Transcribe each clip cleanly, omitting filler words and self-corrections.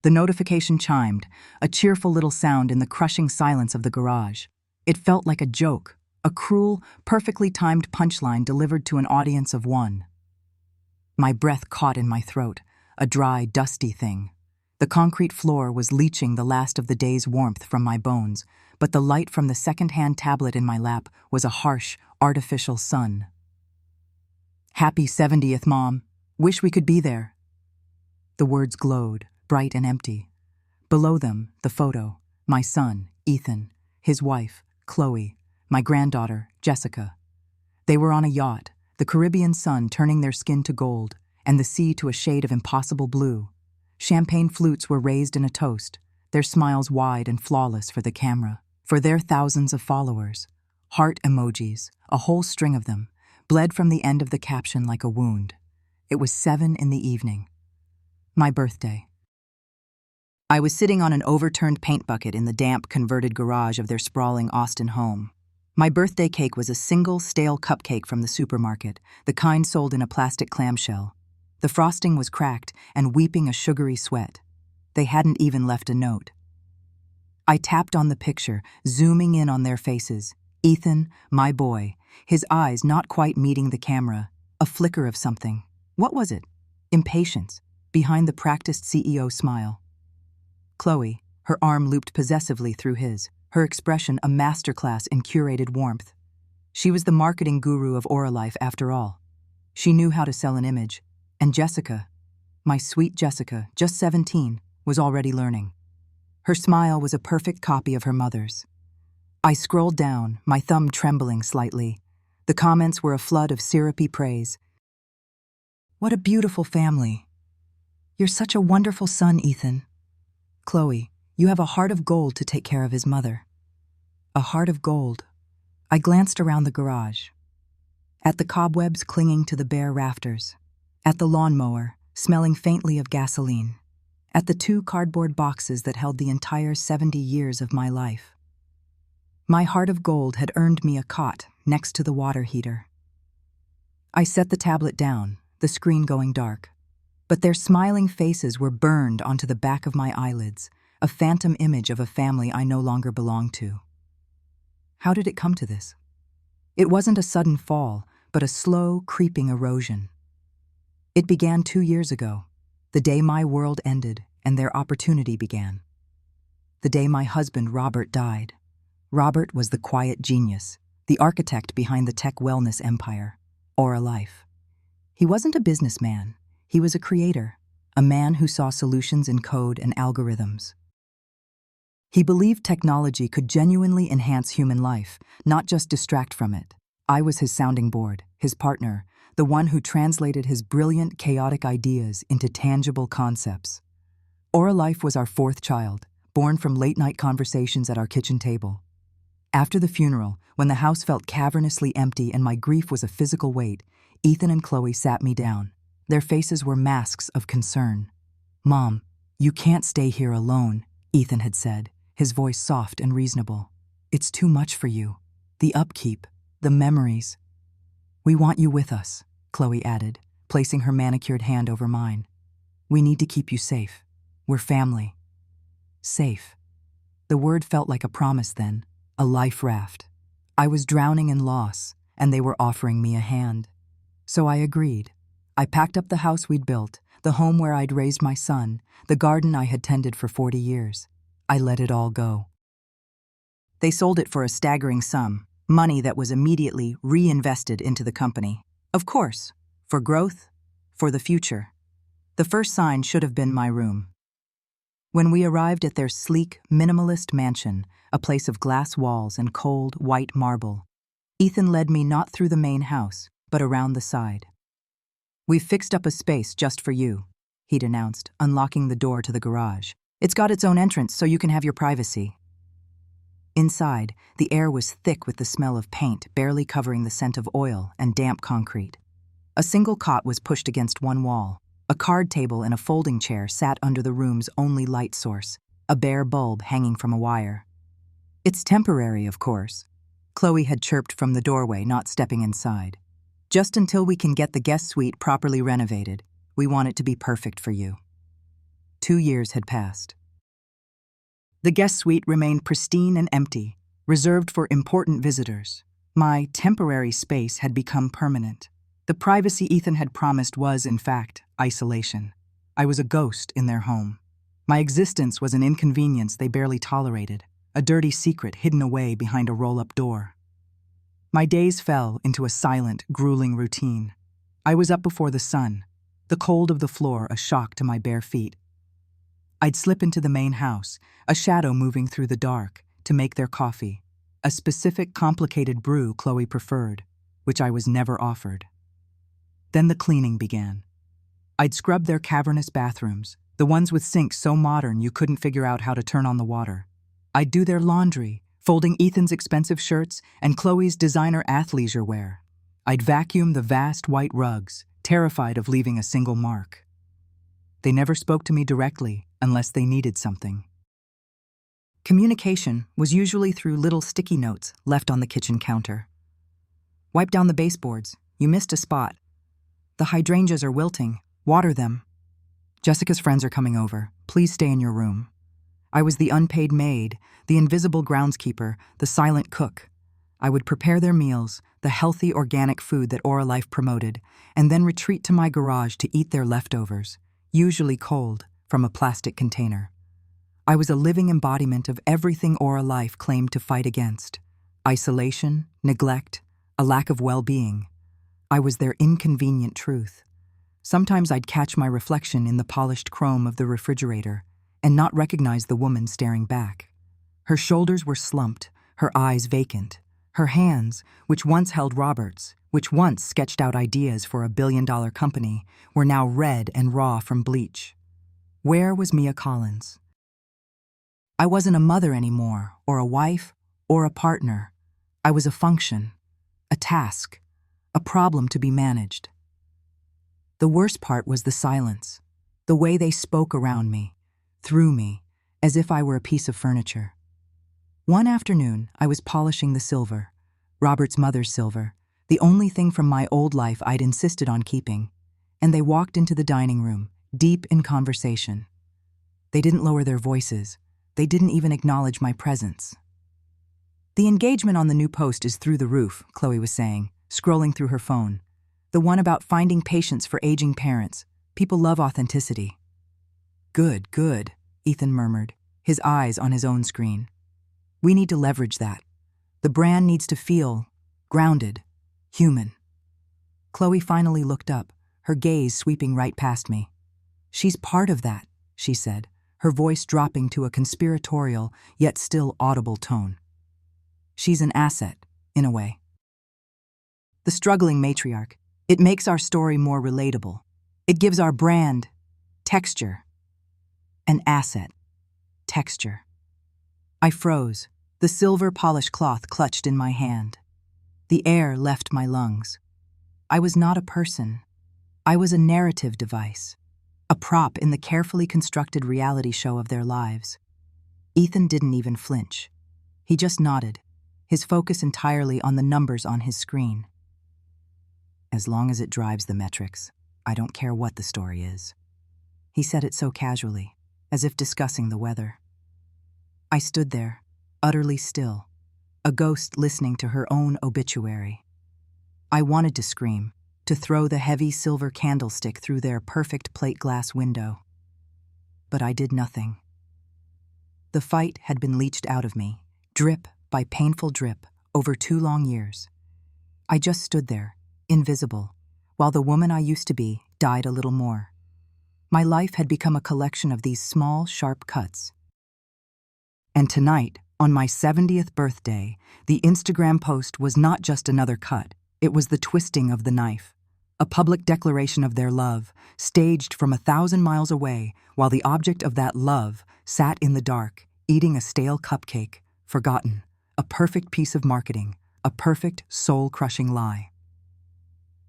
The notification chimed, a cheerful little sound in the crushing silence of the garage. It felt like a joke, a cruel, perfectly timed punchline delivered to an audience of one. My breath caught in my throat, a dry, dusty thing. The concrete floor was leaching the last of the day's warmth from my bones, but the light from the second-hand tablet in my lap was a harsh, artificial sun. "Happy 70th, Mom. Wish we could be there." The words glowed, bright and empty. Below them, the photo, my son, Ethan, his wife, Chloe, my granddaughter, Jessica. They were on a yacht, the Caribbean sun turning their skin to gold, and the sea to a shade of impossible blue. Champagne flutes were raised in a toast, their smiles wide and flawless for the camera, for their thousands of followers. Heart emojis, a whole string of them, bled from the end of the caption like a wound. It was 7 in the evening. My birthday. I was sitting on an overturned paint bucket in the damp, converted garage of their sprawling Austin home. My birthday cake was a single, stale cupcake from the supermarket, the kind sold in a plastic clamshell. The frosting was cracked and weeping a sugary sweat. They hadn't even left a note. I tapped on the picture, zooming in on their faces. Ethan, my boy, his eyes not quite meeting the camera, a flicker of something. What was it? Impatience, behind the practiced CEO smile. Chloe, her arm looped possessively through his, her expression a masterclass in curated warmth. She was the marketing guru of Oralife after all. She knew how to sell an image. And Jessica, my sweet Jessica, just 17, was already learning. Her smile was a perfect copy of her mother's. I scrolled down, my thumb trembling slightly. The comments were a flood of syrupy praise. "What a beautiful family. You're such a wonderful son, Ethan. Chloe, you have a heart of gold to take care of his mother." A heart of gold. I glanced around the garage. At the cobwebs clinging to the bare rafters. At the lawnmower, smelling faintly of gasoline. At the 2 cardboard boxes that held the entire 70 years of my life. My heart of gold had earned me a cot next to the water heater. I set the tablet down, the screen going dark. But their smiling faces were burned onto the back of my eyelids, a phantom image of a family I no longer belonged to. How did it come to this? It wasn't a sudden fall, but a slow, creeping erosion. It began 2 years ago, the day my world ended and their opportunity began. The day my husband, Robert, died. Robert was the quiet genius, the architect behind the tech wellness empire, Oralife. He wasn't a businessman. He was a creator, a man who saw solutions in code and algorithms. He believed technology could genuinely enhance human life, not just distract from it. I was his sounding board, his partner, the one who translated his brilliant, chaotic ideas into tangible concepts. Oralife was our 4th child, born from late-night conversations at our kitchen table. After the funeral, when the house felt cavernously empty and my grief was a physical weight, Ethan and Chloe sat me down. Their faces were masks of concern. "Mom, you can't stay here alone," Ethan had said, his voice soft and reasonable. "It's too much for you. The upkeep, the memories." "We want you with us," Chloe added, placing her manicured hand over mine. "We need to keep you safe. We're family." Safe. The word felt like a promise then, a life raft. I was drowning in loss, and they were offering me a hand. So I agreed. I packed up the house we'd built, the home where I'd raised my son, the garden I had tended for 40 years. I let it all go. They sold it for a staggering sum, money that was immediately reinvested into the company. Of course, for growth, for the future. The first sign should have been my room. When we arrived at their sleek, minimalist mansion, a place of glass walls and cold, white marble, Ethan led me not through the main house, but around the side. "We've fixed up a space just for you," he'd announced, unlocking the door to the garage. "It's got its own entrance so you can have your privacy." Inside, the air was thick with the smell of paint barely covering the scent of oil and damp concrete. A single cot was pushed against one wall. A card table and a folding chair sat under the room's only light source, a bare bulb hanging from a wire. "It's temporary, of course," Chloe had chirped from the doorway, not stepping inside. "Just until we can get the guest suite properly renovated. We want it to be perfect for you." 2 years had passed. The guest suite remained pristine and empty, reserved for important visitors. My temporary space had become permanent. The privacy Ethan had promised was, in fact, isolation. I was a ghost in their home. My existence was an inconvenience they barely tolerated, a dirty secret hidden away behind a roll-up door. My days fell into a silent, grueling routine. I was up before the sun, the cold of the floor a shock to my bare feet. I'd slip into the main house, a shadow moving through the dark, to make their coffee, a specific complicated brew Chloe preferred, which I was never offered. Then the cleaning began. I'd scrub their cavernous bathrooms, the ones with sinks so modern you couldn't figure out how to turn on the water. I'd do their laundry, folding Ethan's expensive shirts and Chloe's designer athleisure wear. I'd vacuum the vast white rugs, terrified of leaving a single mark. They never spoke to me directly unless they needed something. Communication was usually through little sticky notes left on the kitchen counter. Wipe down the baseboards. You missed a spot. The hydrangeas are wilting. Water them. Jessica's friends are coming over. Please stay in your room. I was the unpaid maid, the invisible groundskeeper, the silent cook. I would prepare their meals, the healthy organic food that Aura Life promoted, and then retreat to my garage to eat their leftovers, usually cold, from a plastic container. I was a living embodiment of everything Aura Life claimed to fight against: isolation, neglect, a lack of well-being. I was their inconvenient truth. Sometimes I'd catch my reflection in the polished chrome of the refrigerator and not recognize the woman staring back. Her shoulders were slumped, her eyes vacant. Her hands, which once held Robert's, which once sketched out ideas for a billion-dollar company, were now red and raw from bleach. Where was Mia Collins? I wasn't a mother anymore, or a wife, or a partner. I was a function, a task, a problem to be managed. The worst part was the silence, the way they spoke around me, through me, as if I were a piece of furniture. One afternoon, I was polishing the silver, Robert's mother's silver, the only thing from my old life I'd insisted on keeping, and they walked into the dining room, deep in conversation. They didn't lower their voices. They didn't even acknowledge my presence. The engagement on the new post is through the roof, Chloe was saying, scrolling through her phone. The one about finding patience for aging parents. People love authenticity. Good, good, Ethan murmured, his eyes on his own screen. We need to leverage that. The brand needs to feel grounded, human. Chloe finally looked up, her gaze sweeping right past me. She's part of that, she said, her voice dropping to a conspiratorial yet still audible tone. She's an asset, in a way. The struggling matriarch. It makes our story more relatable. It gives our brand texture. An asset. Texture. I froze, the silver polished cloth clutched in my hand. The air left my lungs. I was not a person. I was a narrative device, a prop in the carefully constructed reality show of their lives. Ethan didn't even flinch. He just nodded, his focus entirely on the numbers on his screen. As long as it drives the metrics, I don't care what the story is. He said it so casually, as if discussing the weather. I stood there, utterly still, a ghost listening to her own obituary. I wanted to scream, to throw the heavy silver candlestick through their perfect plate glass window. But I did nothing. The fight had been leached out of me, drip by painful drip, over 2 long years. I just stood there, invisible, while the woman I used to be died a little more. My life had become a collection of these small, sharp cuts. And tonight, on my 70th birthday, the Instagram post was not just another cut. It was the twisting of the knife, a public declaration of their love, staged from 1,000 miles away, while the object of that love sat in the dark, eating a stale cupcake, forgotten, a perfect piece of marketing, a perfect, soul-crushing lie.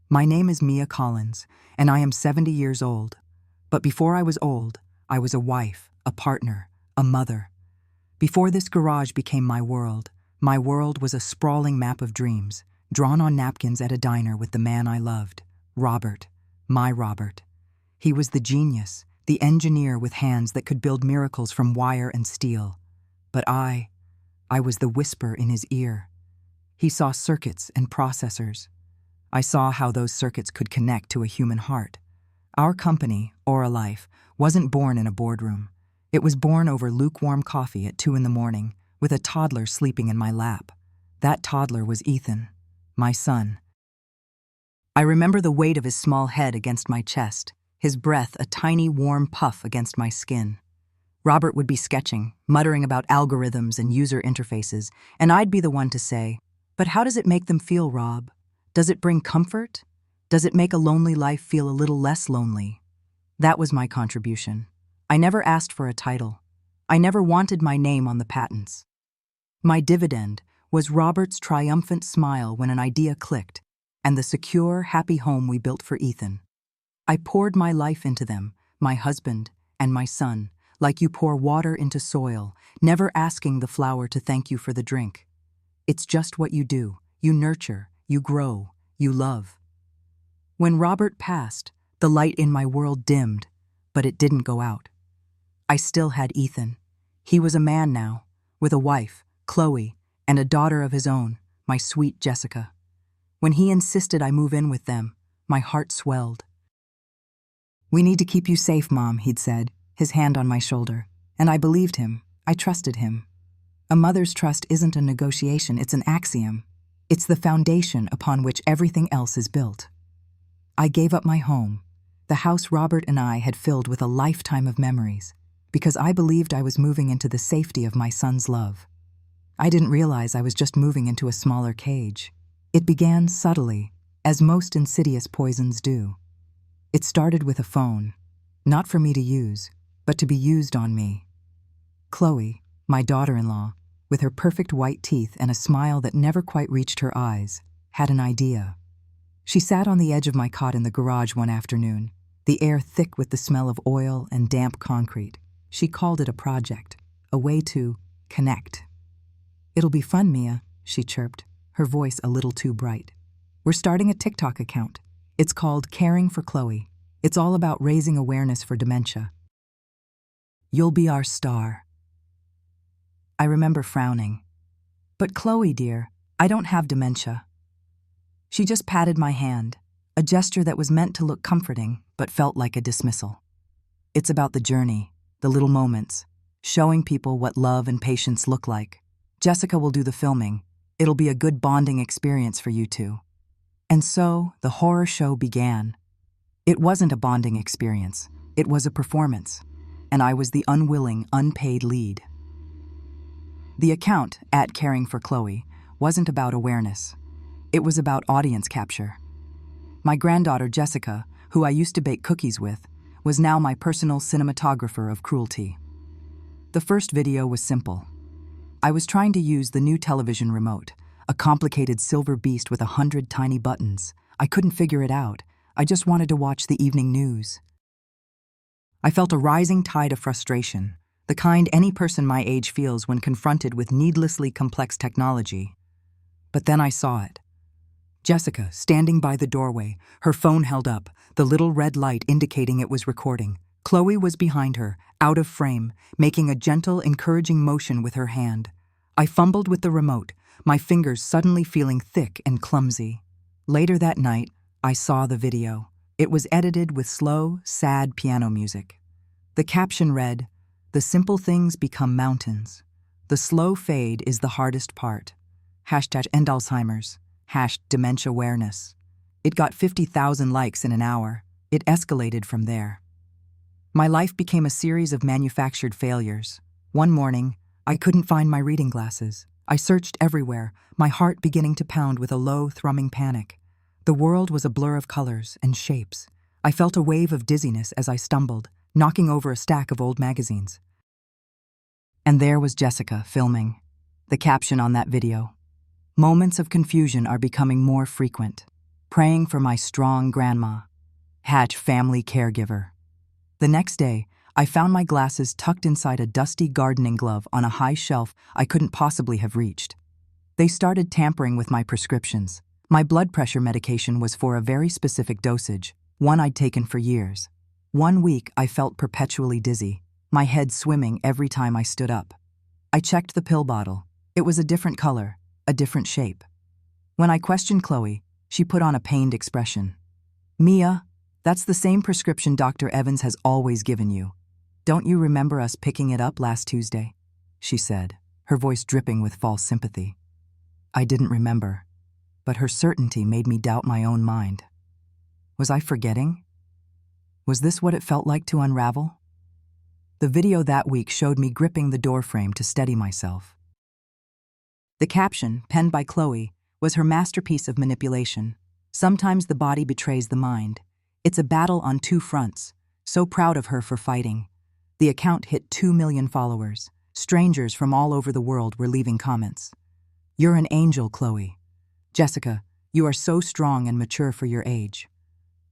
My name is Mia Collins, and I am 70 years old. But before I was old, I was a wife, a partner, a mother. Before this garage became my world was a sprawling map of dreams, drawn on napkins at a diner with the man I loved, Robert, my Robert. He was the genius, the engineer with hands that could build miracles from wire and steel. But I was the whisper in his ear. He saw circuits and processors. I saw how those circuits could connect to a human heart. Our company, Aura Life, wasn't born in a boardroom. It was born over lukewarm coffee at 2 a.m, with a toddler sleeping in my lap. That toddler was Ethan, my son. I remember the weight of his small head against my chest, his breath a tiny warm puff against my skin. Robert would be sketching, muttering about algorithms and user interfaces, and I'd be the one to say, "But how does it make them feel, Rob? Does it bring comfort? Does it make a lonely life feel a little less lonely?" That was my contribution. I never asked for a title. I never wanted my name on the patents. My dividend was Robert's triumphant smile when an idea clicked, and the secure, happy home we built for Ethan. I poured my life into them, my husband and my son, like you pour water into soil, never asking the flower to thank you for the drink. It's just what you do. You nurture, you grow, you love. When Robert passed, the light in my world dimmed, but it didn't go out. I still had Ethan. He was a man now, with a wife, Chloe, and a daughter of his own, my sweet Jessica. When he insisted I move in with them, my heart swelled. "We need to keep you safe, Mom," he'd said, his hand on my shoulder. And I believed him. I trusted him. A mother's trust isn't a negotiation, it's an axiom. It's the foundation upon which everything else is built. I gave up my home, the house Robert and I had filled with a lifetime of memories, because I believed I was moving into the safety of my son's love. I didn't realize I was just moving into a smaller cage. It began subtly, as most insidious poisons do. It started with a phone, not for me to use, but to be used on me. Chloe, my daughter-in-law, with her perfect white teeth and a smile that never quite reached her eyes, had an idea. She sat on the edge of my cot in the garage one afternoon, the air thick with the smell of oil and damp concrete. She called it a project, a way to connect. "It'll be fun, Mia," she chirped, her voice a little too bright. "We're starting a TikTok account. It's called Caring for Chloe. It's all about raising awareness for dementia. You'll be our star." I remember frowning. "But Chloe, dear, I don't have dementia." She just patted my hand, a gesture that was meant to look comforting but felt like a dismissal. "It's about the journey, the little moments, showing people what love and patience look like. Jessica will do the filming. It'll be a good bonding experience for you two." And so the horror show began. It wasn't a bonding experience. It was a performance, and I was the unwilling, unpaid lead. The account, @Caring for Chloe, wasn't about awareness. It was about audience capture. My granddaughter, Jessica, who I used to bake cookies with, was now my personal cinematographer of cruelty. The first video was simple. I was trying to use the new television remote, a complicated silver beast with 100 tiny buttons. I couldn't figure it out. I just wanted to watch the evening news. I felt a rising tide of frustration, the kind any person my age feels when confronted with needlessly complex technology. But then I saw it. Jessica, standing by the doorway, her phone held up, the little red light indicating it was recording. Chloe was behind her, out of frame, making a gentle, encouraging motion with her hand. I fumbled with the remote, my fingers suddenly feeling thick and clumsy. Later that night, I saw the video. It was edited with slow, sad piano music. The caption read, "The simple things become mountains. The slow fade is the hardest part. #End Alzheimer's. #Dementia awareness." It got 50,000 likes in an hour. It escalated from there. My life became a series of manufactured failures. One morning, I couldn't find my reading glasses. I searched everywhere, my heart beginning to pound with a low, thrumming panic. The world was a blur of colors and shapes. I felt a wave of dizziness as I stumbled, knocking over a stack of old magazines. And there was Jessica filming. The caption on that video: "Moments of confusion are becoming more frequent. Praying for my strong grandma. #family caregiver." The next day, I found my glasses tucked inside a dusty gardening glove on a high shelf I couldn't possibly have reached. They started tampering with my prescriptions. My blood pressure medication was for a very specific dosage, one I'd taken for years. One week, I felt perpetually dizzy, my head swimming every time I stood up. I checked the pill bottle. It was a different color, a different shape. When I questioned Chloe, she put on a pained expression. "Mia, that's the same prescription Dr. Evans has always given you. Don't you remember us picking it up last Tuesday?" she said, her voice dripping with false sympathy. I didn't remember, but her certainty made me doubt my own mind. Was I forgetting? Was this what it felt like to unravel? The video that week showed me gripping the doorframe to steady myself. The caption, penned by Chloe, was her masterpiece of manipulation. Sometimes the body betrays the mind. It's a battle on two fronts. So proud of her for fighting. The account hit 2 million followers. Strangers from all over the world were leaving comments. "You're an angel, Chloe. Jessica, you are so strong and mature for your age.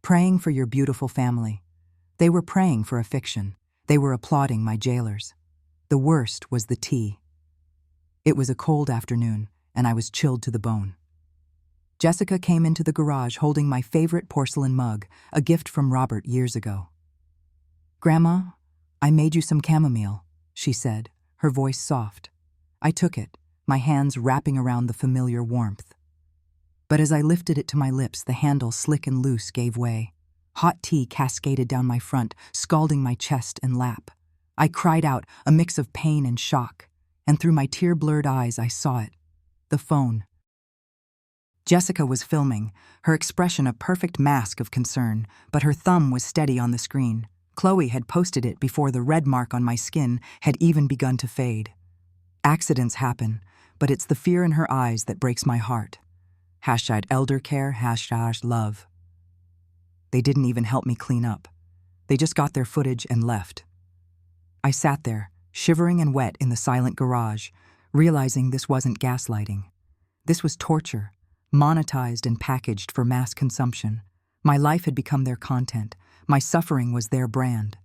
Praying for your beautiful family." They were praying for a fiction. They were applauding my jailers. The worst was the tea. It was a cold afternoon, and I was chilled to the bone. Jessica came into the garage holding my favorite porcelain mug, a gift from Robert years ago. "Grandma, I made you some chamomile," she said, her voice soft. I took it, my hands wrapping around the familiar warmth. But as I lifted it to my lips, the handle, slick and loose, gave way. Hot tea cascaded down my front, scalding my chest and lap. I cried out, a mix of pain and shock, and through my tear-blurred eyes I saw it. The phone. Jessica was filming, her expression a perfect mask of concern, but her thumb was steady on the screen. Chloe had posted it before the red mark on my skin had even begun to fade. Accidents happen, but it's the fear in her eyes that breaks my heart. #eldercare, #love. They didn't even help me clean up. They just got their footage and left. I sat there, shivering and wet in the silent garage, realizing this wasn't gaslighting. This was torture, monetized and packaged for mass consumption. My life had become their content. My suffering was their brand.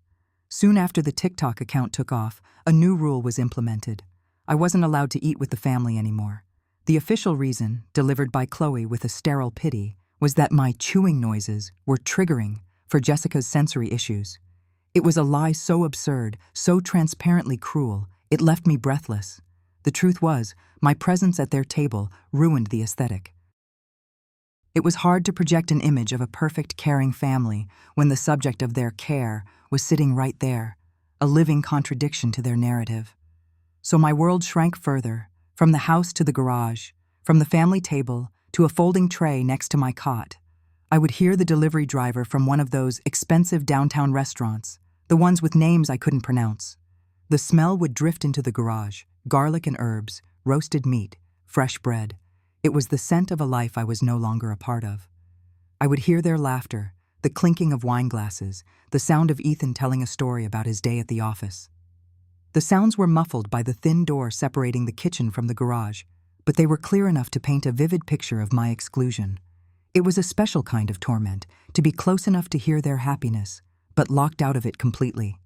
Soon after the TikTok account took off, a new rule was implemented. I wasn't allowed to eat with the family anymore. The official reason, delivered by Chloe with a sterile pity, was that my chewing noises were triggering for Jessica's sensory issues. It was a lie so absurd, so transparently cruel, it left me breathless. The truth was, my presence at their table ruined the aesthetic. It was hard to project an image of a perfect, caring family when the subject of their care was sitting right there, a living contradiction to their narrative. So my world shrank further, from the house to the garage, from the family table to a folding tray next to my cot. I would hear the delivery driver from one of those expensive downtown restaurants, the ones with names I couldn't pronounce. The smell would drift into the garage, garlic and herbs, roasted meat, fresh bread. It was the scent of a life I was no longer a part of. I would hear their laughter, the clinking of wine glasses, the sound of Ethan telling a story about his day at the office. The sounds were muffled by the thin door separating the kitchen from the garage, but they were clear enough to paint a vivid picture of my exclusion. It was a special kind of torment, to be close enough to hear their happiness, but locked out of it completely.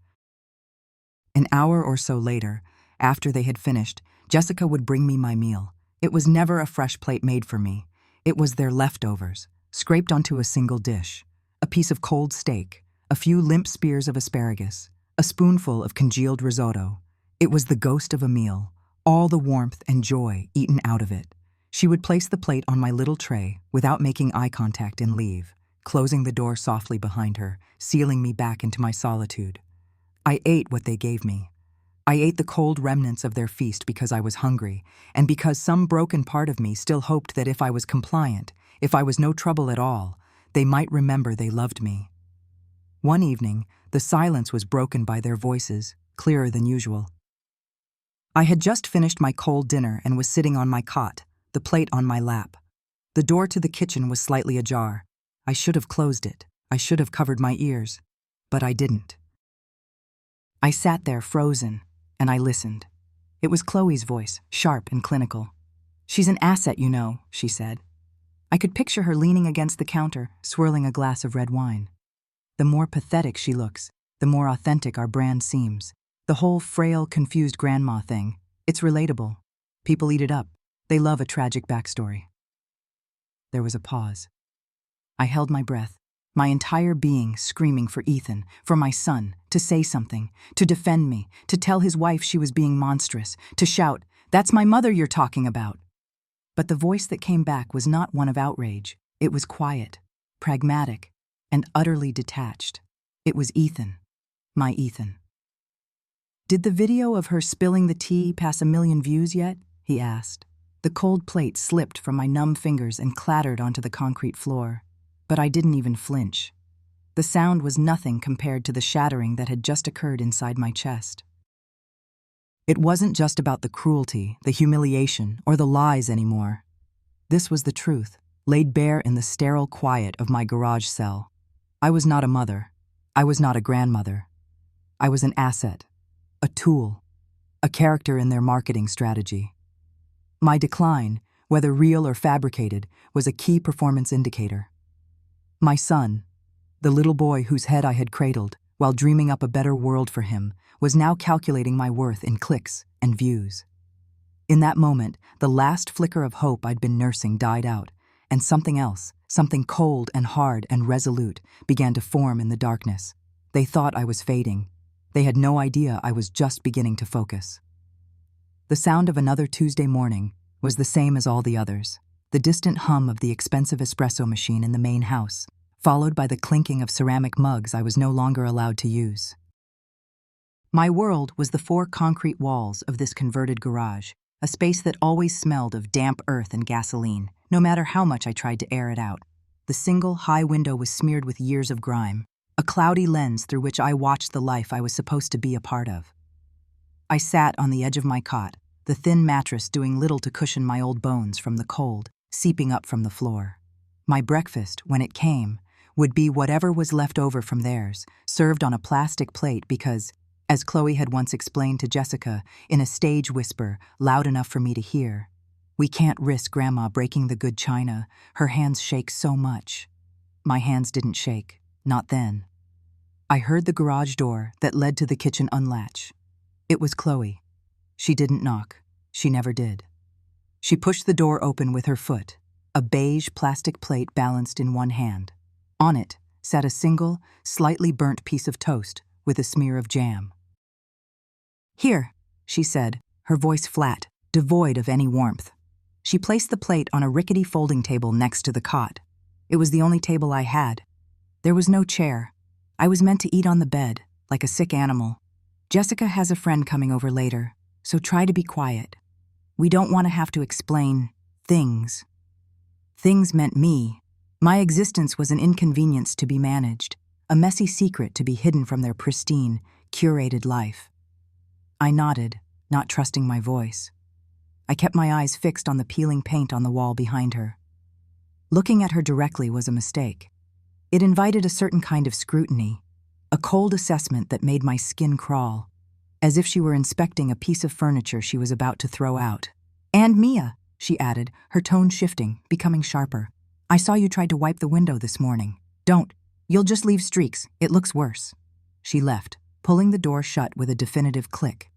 An hour or so later, after they had finished, Jessica would bring me my meal. It was never a fresh plate made for me. It was their leftovers, scraped onto a single dish. A piece of cold steak, a few limp spears of asparagus, a spoonful of congealed risotto. It was the ghost of a meal, all the warmth and joy eaten out of it. She would place the plate on my little tray without making eye contact and leave, closing the door softly behind her, sealing me back into my solitude. I ate what they gave me. I ate the cold remnants of their feast because I was hungry, and because some broken part of me still hoped that if I was compliant, if I was no trouble at all, they might remember they loved me. One evening, the silence was broken by their voices, clearer than usual. I had just finished my cold dinner and was sitting on my cot, the plate on my lap. The door to the kitchen was slightly ajar. I should have closed it. I should have covered my ears. But I didn't. I sat there frozen, and I listened. It was Chloe's voice, sharp and clinical. "She's an asset, you know," she said. I could picture her leaning against the counter, swirling a glass of red wine. "The more pathetic she looks, the more authentic our brand seems. The whole frail, confused grandma thing, it's relatable. People eat it up. They love a tragic backstory." There was a pause. I held my breath, my entire being screaming for Ethan, for my son, to say something, to defend me, to tell his wife she was being monstrous, to shout, "That's my mother you're talking about." But the voice that came back was not one of outrage. It was quiet, pragmatic, and utterly detached. It was Ethan, my Ethan. "Did the video of her spilling the tea pass 1,000,000 views yet?" he asked. The cold plate slipped from my numb fingers and clattered onto the concrete floor. But I didn't even flinch. The sound was nothing compared to the shattering that had just occurred inside my chest. It wasn't just about the cruelty, the humiliation, or the lies anymore. This was the truth, laid bare in the sterile quiet of my garage cell. I was not a mother. I was not a grandmother. I was an asset, a tool, a character in their marketing strategy. My decline, whether real or fabricated, was a key performance indicator. My son, the little boy whose head I had cradled while dreaming up a better world for him, was now calculating my worth in clicks and views. In that moment, the last flicker of hope I'd been nursing died out, and something else, something cold and hard and resolute, began to form in the darkness. They thought I was fading. They had no idea I was just beginning to focus. The sound of another Tuesday morning was the same as all the others, the distant hum of the expensive espresso machine in the main house, followed by the clinking of ceramic mugs I was no longer allowed to use. My world was the 4 concrete walls of this converted garage, a space that always smelled of damp earth and gasoline, no matter how much I tried to air it out. The single high window was smeared with years of grime, a cloudy lens through which I watched the life I was supposed to be a part of. I sat on the edge of my cot, the thin mattress doing little to cushion my old bones from the cold seeping up from the floor. My breakfast, when it came, would be whatever was left over from theirs, served on a plastic plate because, as Chloe had once explained to Jessica in a stage whisper loud enough for me to hear, "We can't risk Grandma breaking the good china. Her hands shake so much." My hands didn't shake, not then. I heard the garage door that led to the kitchen unlatch. It was Chloe. She didn't knock. She never did. She pushed the door open with her foot, a beige plastic plate balanced in one hand. On it sat a single, slightly burnt piece of toast with a smear of jam. "Here," she said, her voice flat, devoid of any warmth. She placed the plate on a rickety folding table next to the cot. It was the only table I had. There was no chair. I was meant to eat on the bed, like a sick animal. "Jessica has a friend coming over later, so try to be quiet. We don't want to have to explain things." Things meant me. My existence was an inconvenience to be managed, a messy secret to be hidden from their pristine, curated life. I nodded, not trusting my voice. I kept my eyes fixed on the peeling paint on the wall behind her. Looking at her directly was a mistake. It invited a certain kind of scrutiny, a cold assessment that made my skin crawl, as if she were inspecting a piece of furniture she was about to throw out. "And Mia," she added, her tone shifting, becoming sharper. "I saw you tried to wipe the window this morning. Don't. You'll just leave streaks. It looks worse." She left, pulling the door shut with a definitive click.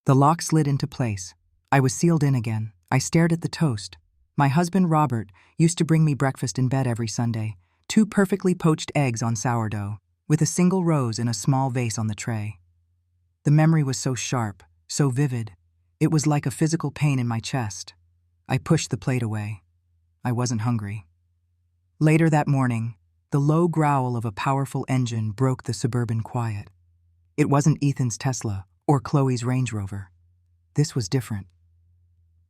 The lock slid into place. I was sealed in again. I stared at the toast. My husband, Robert, used to bring me breakfast in bed every Sunday, 2 perfectly poached eggs on sourdough, with a single rose in a small vase on the tray. The memory was so sharp, so vivid. It was like a physical pain in my chest. I pushed the plate away. I wasn't hungry. Later that morning, the low growl of a powerful engine broke the suburban quiet. It wasn't Ethan's Tesla or Chloe's Range Rover. This was different.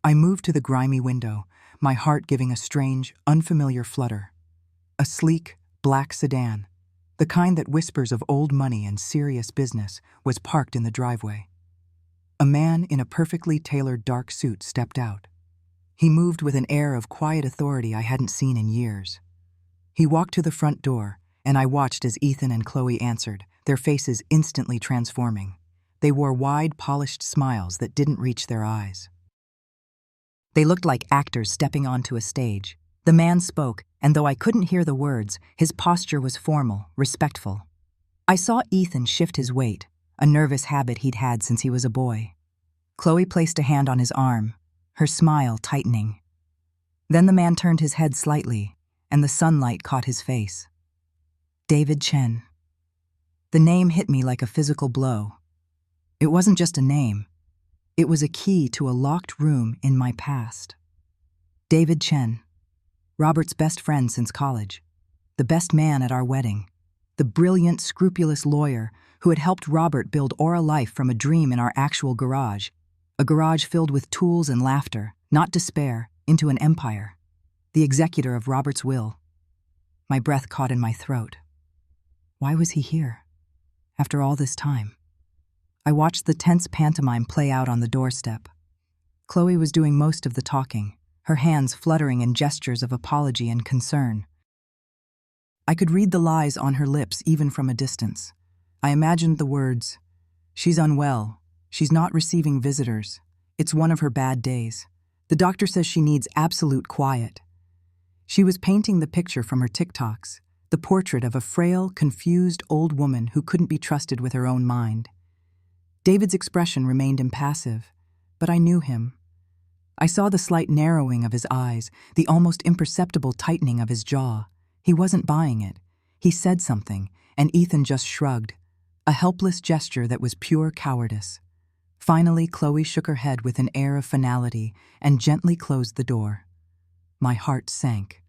I moved to the grimy window, my heart giving a strange, unfamiliar flutter. A sleek, black sedan, the kind that whispers of old money and serious business, was parked in the driveway. A man in a perfectly tailored dark suit stepped out. He moved with an air of quiet authority I hadn't seen in years. He walked to the front door, and I watched as Ethan and Chloe answered, their faces instantly transforming. They wore wide, polished smiles that didn't reach their eyes. They looked like actors stepping onto a stage. The man spoke, and though I couldn't hear the words, his posture was formal, respectful. I saw Ethan shift his weight, a nervous habit he'd had since he was a boy. Chloe placed a hand on his arm, her smile tightening. Then the man turned his head slightly, and the sunlight caught his face. David Chen. The name hit me like a physical blow. It wasn't just a name. It was a key to a locked room in my past. David Chen, Robert's best friend since college, the best man at our wedding, the brilliant, scrupulous lawyer who had helped Robert build Aura Life from a dream in our actual garage, a garage filled with tools and laughter, not despair, into an empire, the executor of Robert's will. My breath caught in my throat. Why was he here? After all this time? I watched the tense pantomime play out on the doorstep. Chloe was doing most of the talking, her hands fluttering in gestures of apology and concern. I could read the lies on her lips even from a distance. I imagined the words, "She's unwell. She's not receiving visitors. It's one of her bad days. The doctor says she needs absolute quiet." She was painting the picture from her TikToks, the portrait of a frail, confused old woman who couldn't be trusted with her own mind. David's expression remained impassive, but I knew him. I saw the slight narrowing of his eyes, the almost imperceptible tightening of his jaw. He wasn't buying it. He said something, and Ethan just shrugged, a helpless gesture that was pure cowardice. Finally, Chloe shook her head with an air of finality and gently closed the door. My heart sank.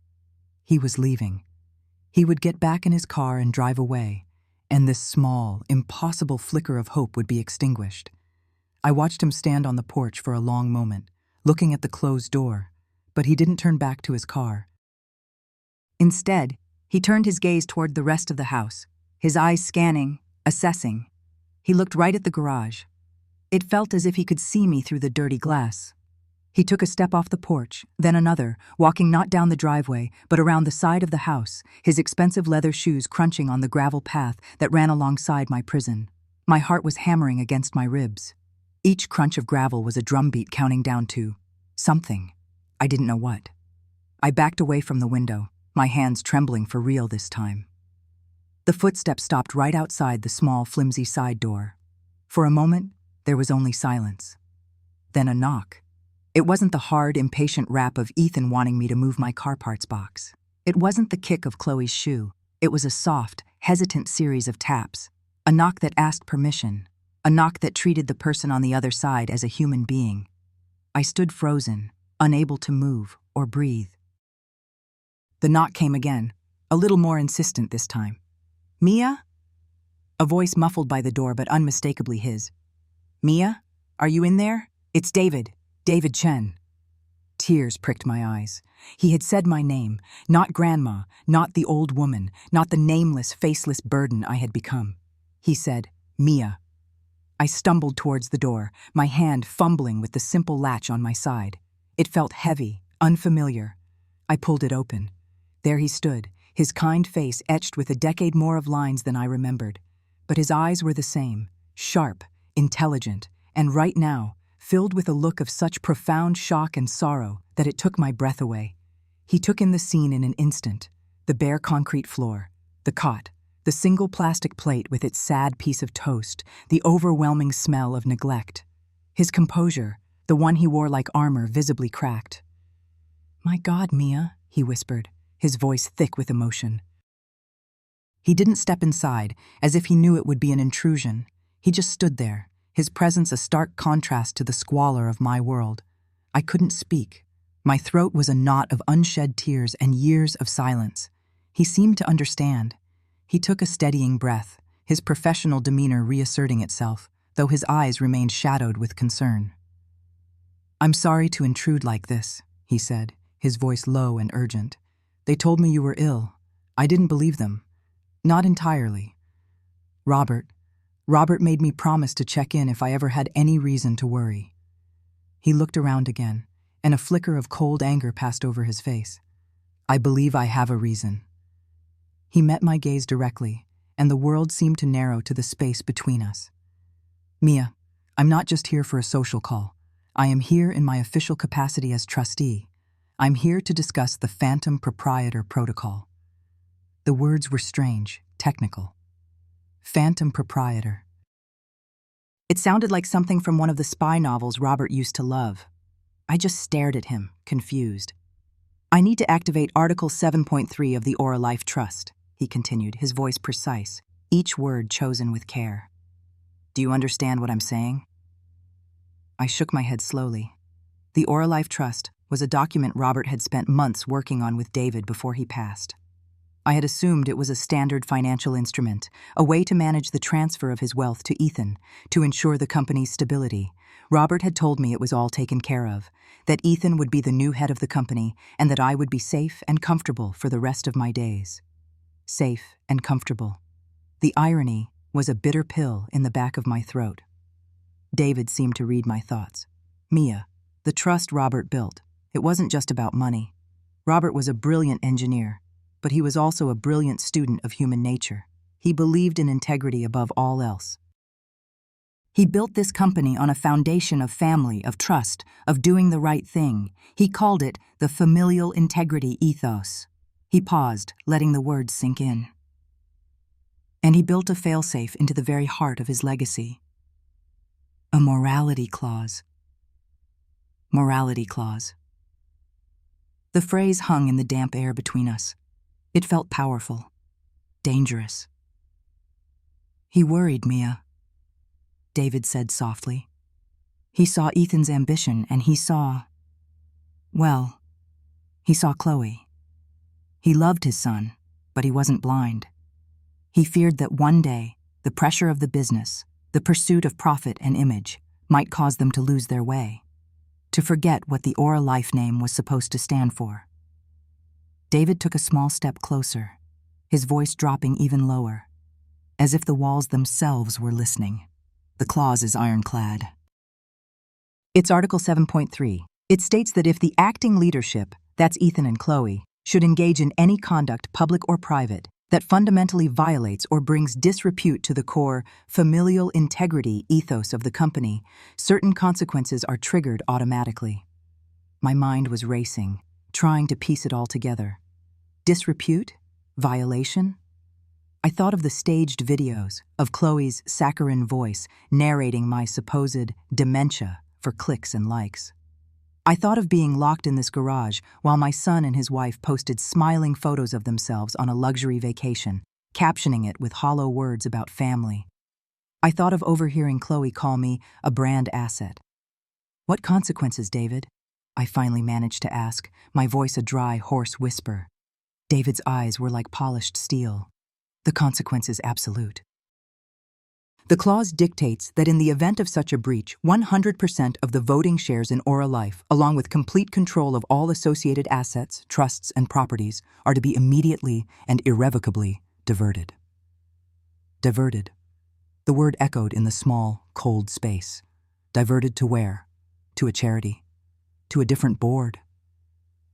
He was leaving. He would get back in his car and drive away, and this small, impossible flicker of hope would be extinguished. I watched him stand on the porch for a long moment, looking at the closed door, but he didn't turn back to his car. Instead, he turned his gaze toward the rest of the house, his eyes scanning, assessing. He looked right at the garage. It felt as if he could see me through the dirty glass. He took a step off the porch, then another, walking not down the driveway, but around the side of the house, his expensive leather shoes crunching on the gravel path that ran alongside my prison. My heart was hammering against my ribs. Each crunch of gravel was a drumbeat counting down to something. I didn't know what. I backed away from the window, my hands trembling for real this time. The footsteps stopped right outside the small, flimsy side door. For a moment, there was only silence. Then a knock. It wasn't the hard, impatient rap of Ethan wanting me to move my car parts box. It wasn't the kick of Chloe's shoe. It was a soft, hesitant series of taps. A knock that asked permission. A knock that treated the person on the other side as a human being. I stood frozen, unable to move or breathe. The knock came again, a little more insistent this time. "Mia?" A voice muffled by the door but unmistakably his. "Mia? Are you in there? It's David. David Chen." Tears pricked my eyes. He had said my name, not Grandma, not the old woman, not the nameless, faceless burden I had become. He said, "Mia." I stumbled towards the door, my hand fumbling with the simple latch on my side. It felt heavy, unfamiliar. I pulled it open. There he stood, his kind face etched with a decade more of lines than I remembered. But his eyes were the same, sharp, intelligent, and right now, filled with a look of such profound shock and sorrow that it took my breath away. He took in the scene in an instant, the bare concrete floor, the cot, the single plastic plate with its sad piece of toast, the overwhelming smell of neglect. His composure, the one he wore like armor, visibly cracked. "My God, Mia," he whispered, his voice thick with emotion. He didn't step inside, as if he knew it would be an intrusion. He just stood there, his presence a stark contrast to the squalor of my world. I couldn't speak. My throat was a knot of unshed tears and years of silence. He seemed to understand. He took a steadying breath, his professional demeanor reasserting itself, though his eyes remained shadowed with concern. "I'm sorry to intrude like this," he said, his voice low and urgent. "They told me you were ill. I didn't believe them. Not entirely. Robert made me promise to check in if I ever had any reason to worry." He looked around again, and a flicker of cold anger passed over his face. "I believe I have a reason." He met my gaze directly, and the world seemed to narrow to the space between us. "Mia, I'm not just here for a social call. I am here in my official capacity as trustee. I'm here to discuss the Phantom Proprietor Protocol." The words were strange, technical. Phantom Proprietor. It sounded like something from one of the spy novels Robert used to love. I just stared at him, confused. "I need to activate Article 7.3 of the Aura Life Trust," he continued, his voice precise, each word chosen with care. Do you understand what I'm saying? I shook my head slowly. The Aura Life Trust was a document Robert had spent months working on with David before he passed. I had assumed it was a standard financial instrument, a way to manage the transfer of his wealth to Ethan, to ensure the company's stability. Robert had told me it was all taken care of, that Ethan would be the new head of the company, and that I would be safe and comfortable for the rest of my days. Safe and comfortable. The irony was a bitter pill in the back of my throat. David seemed to read my thoughts. Mia, the trust Robert built, it wasn't just about money. Robert was a brilliant engineer, but he was also a brilliant student of human nature. He believed in integrity above all else. He built this company on a foundation of family, of trust, of doing the right thing. He called it the familial integrity ethos. He paused, letting the words sink in. And he built a failsafe into the very heart of his legacy. A morality clause. Morality clause. The phrase hung in the damp air between us. It felt powerful, dangerous. He worried, Mia, David said softly. He saw Ethan's ambition, and he saw Chloe. He loved his son, but he wasn't blind. He feared that one day, the pressure of the business, the pursuit of profit and image, might cause them to lose their way, to forget what the Aura Life name was supposed to stand for. David took a small step closer, his voice dropping even lower, as if the walls themselves were listening. The clause is ironclad. It's Article 7.3. It states that if the acting leadership, that's Ethan and Chloe, should engage in any conduct, public or private, that fundamentally violates or brings disrepute to the core familial integrity ethos of the company, certain consequences are triggered automatically. My mind was racing, trying to piece it all together. Disrepute? Violation? I thought of the staged videos, of Chloe's saccharine voice narrating my supposed dementia for clicks and likes. I thought of being locked in this garage while my son and his wife posted smiling photos of themselves on a luxury vacation, captioning it with hollow words about family. I thought of overhearing Chloe call me a brand asset. What consequences, David? I finally managed to ask, my voice a dry, hoarse whisper. David's eyes were like polished steel. The consequence is absolute. The clause dictates that in the event of such a breach, 100% of the voting shares in Aura Life, along with complete control of all associated assets, trusts, and properties, are to be immediately and irrevocably diverted. Diverted. The word echoed in the small, cold space. Diverted to where? To a charity? To a different board?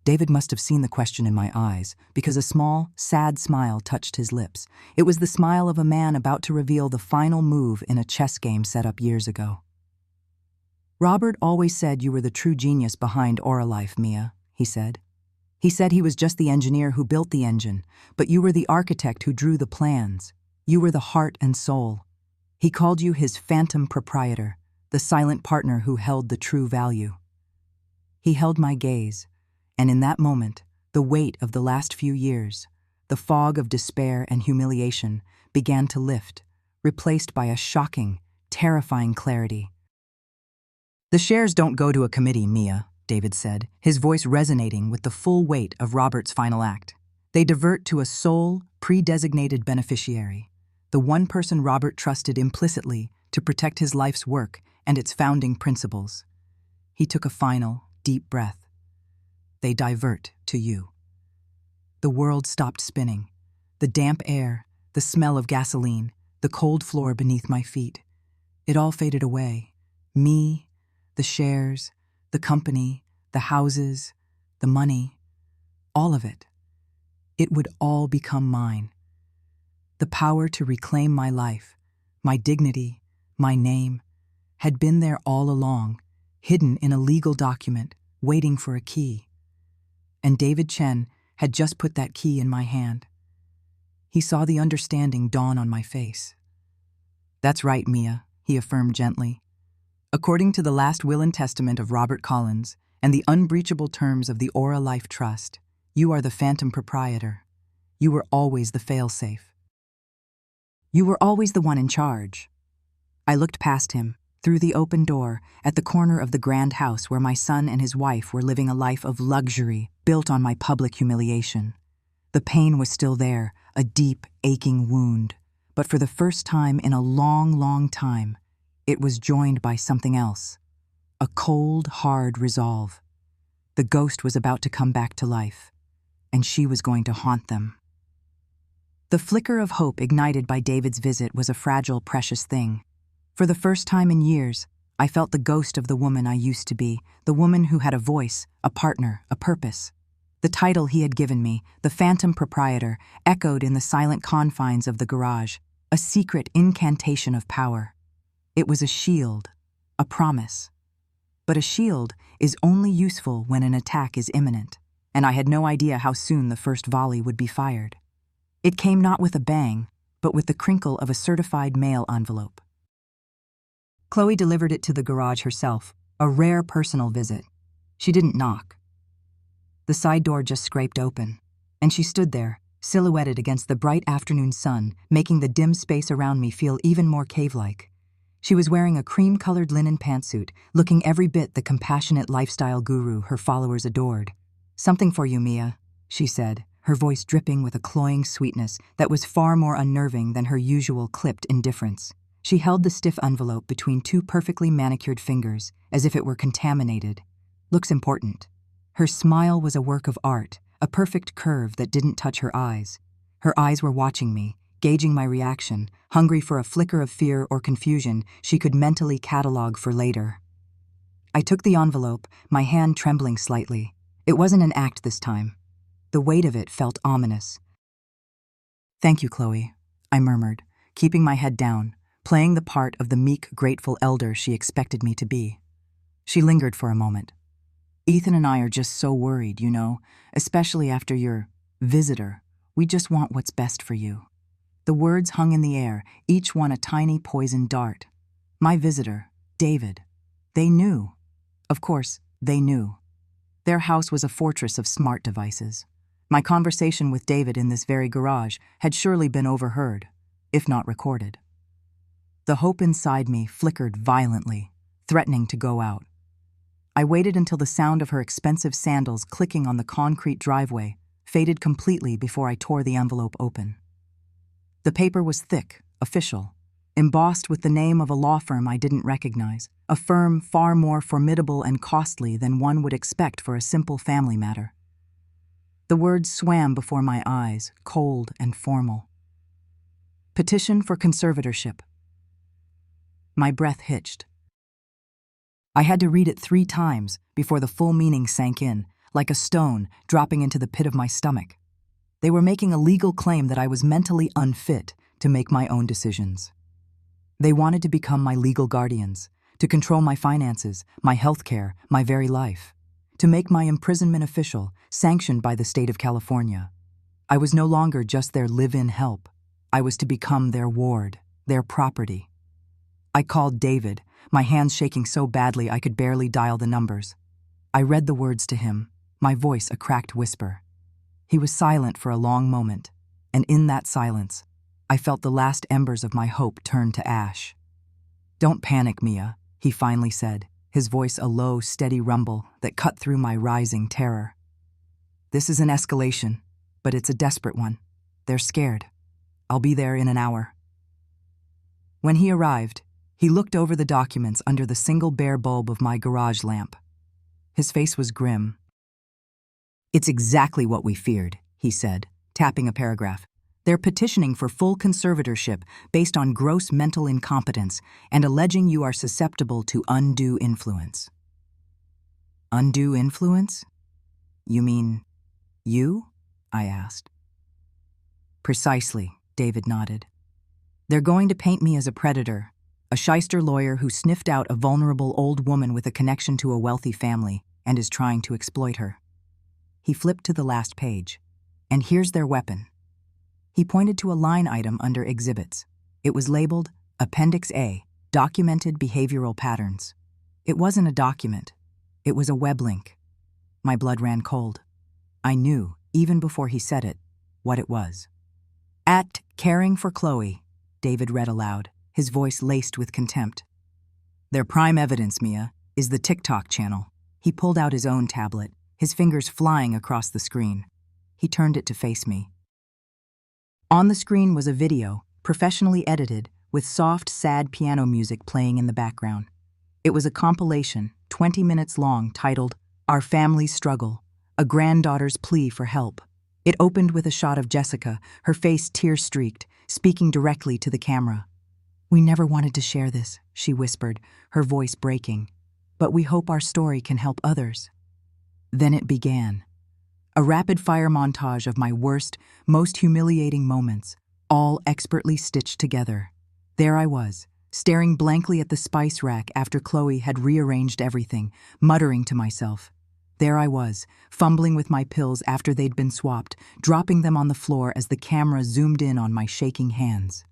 David must have seen the question in my eyes, because a small, sad smile touched his lips. It was the smile of a man about to reveal the final move in a chess game set up years ago. Robert always said you were the true genius behind Aura Life, Mia, he said. He said he was just the engineer who built the engine, but you were the architect who drew the plans. You were the heart and soul. He called you his phantom proprietor, the silent partner who held the true value. He held my gaze. And in that moment, the weight of the last few years, the fog of despair and humiliation, began to lift, replaced by a shocking, terrifying clarity. The shares don't go to a committee, Mia, David said, his voice resonating with the full weight of Robert's final act. They divert to a sole, pre-designated beneficiary, the one person Robert trusted implicitly to protect his life's work and its founding principles. He took a final, deep breath. They divert to you. The world stopped spinning. The damp air, the smell of gasoline, the cold floor beneath my feet. It all faded away. Me, the shares, the company, the houses, the money, all of it. It would all become mine. The power to reclaim my life, my dignity, my name, had been there all along, hidden in a legal document, waiting for a key. And David Chen had just put that key in my hand. He saw the understanding dawn on my face. That's right, Mia, he affirmed gently. According to the last will and testament of Robert Collins and the unbreachable terms of the Aura Life Trust, you are the phantom proprietor. You were always the fail-safe. You were always the one in charge. I looked past him, through the open door, at the corner of the grand house where my son and his wife were living a life of luxury built on my public humiliation. The pain was still there, a deep, aching wound, but for the first time in a long, long time, it was joined by something else, a cold, hard resolve. The ghost was about to come back to life, and she was going to haunt them. The flicker of hope ignited by David's visit was a fragile, precious thing. For the first time in years, I felt the ghost of the woman I used to be, the woman who had a voice, a partner, a purpose. The title he had given me, the phantom proprietor, echoed in the silent confines of the garage, a secret incantation of power. It was a shield, a promise. But a shield is only useful when an attack is imminent, and I had no idea how soon the first volley would be fired. It came not with a bang, but with the crinkle of a certified mail envelope. Chloe delivered it to the garage herself, a rare personal visit. She didn't knock. The side door just scraped open, and she stood there, silhouetted against the bright afternoon sun, making the dim space around me feel even more cave-like. She was wearing a cream-colored linen pantsuit, looking every bit the compassionate lifestyle guru her followers adored. "Something for you, Mia," she said, her voice dripping with a cloying sweetness that was far more unnerving than her usual clipped indifference. She held the stiff envelope between two perfectly manicured fingers, as if it were contaminated. "Looks important." Her smile was a work of art, a perfect curve that didn't touch her eyes. Her eyes were watching me, gauging my reaction, hungry for a flicker of fear or confusion she could mentally catalog for later. I took the envelope, my hand trembling slightly. It wasn't an act this time. The weight of it felt ominous. "Thank you, Chloe," I murmured, keeping my head down, playing the part of the meek, grateful elder she expected me to be. She lingered for a moment. "Ethan and I are just so worried, you know, especially after your visitor. We just want what's best for you." The words hung in the air, each one a tiny poisoned dart. My visitor, David. They knew. Of course, they knew. Their house was a fortress of smart devices. My conversation with David in this very garage had surely been overheard, if not recorded. The hope inside me flickered violently, threatening to go out. I waited until the sound of her expensive sandals clicking on the concrete driveway faded completely before I tore the envelope open. The paper was thick, official, embossed with the name of a law firm I didn't recognize, a firm far more formidable and costly than one would expect for a simple family matter. The words swam before my eyes, cold and formal. "Petition for conservatorship." My breath hitched. I had to read it 3 times before the full meaning sank in, like a stone dropping into the pit of my stomach. They were making a legal claim that I was mentally unfit to make my own decisions. They wanted to become my legal guardians, to control my finances, my health care, my very life, to make my imprisonment official, sanctioned by the state of California. I was no longer just their live-in help. I was to become their ward, their property. I called David, my hands shaking so badly I could barely dial the numbers. I read the words to him, my voice a cracked whisper. He was silent for a long moment, and in that silence, I felt the last embers of my hope turn to ash. "Don't panic, Mia," he finally said, his voice a low, steady rumble that cut through my rising terror. "This is an escalation, but it's a desperate one. They're scared. I'll be there in an hour." When he arrived, he looked over the documents under the single bare bulb of my garage lamp. His face was grim. "It's exactly what we feared," he said, tapping a paragraph. "They're petitioning for full conservatorship based on gross mental incompetence and alleging you are susceptible to undue influence." "Undue influence? You mean you?" I asked. "Precisely," David nodded. "They're going to paint me as a predator, a shyster lawyer who sniffed out a vulnerable old woman with a connection to a wealthy family and is trying to exploit her." He flipped to the last page. "And here's their weapon." He pointed to a line item under Exhibits. It was labeled Appendix A, Documented Behavioral Patterns. It wasn't a document. It was a web link. My blood ran cold. I knew, even before he said it, what it was. At Caring for Chloe, David read aloud, his voice laced with contempt. Their prime evidence, Mia, is the TikTok channel. He pulled out his own tablet, his fingers flying across the screen. He turned it to face me. On the screen was a video, professionally edited, with soft, sad piano music playing in the background. It was a compilation, 20 minutes long, titled Our Family's Struggle, a Granddaughter's Plea for Help. It opened with a shot of Jessica, her face tear-streaked, speaking directly to the camera. "We never wanted to share this," she whispered, her voice breaking. "But we hope our story can help others." Then it began. A rapid-fire montage of my worst, most humiliating moments, all expertly stitched together. There I was, staring blankly at the spice rack after Chloe had rearranged everything, muttering to myself. There I was, fumbling with my pills after they'd been swapped, dropping them on the floor as the camera zoomed in on my shaking hands.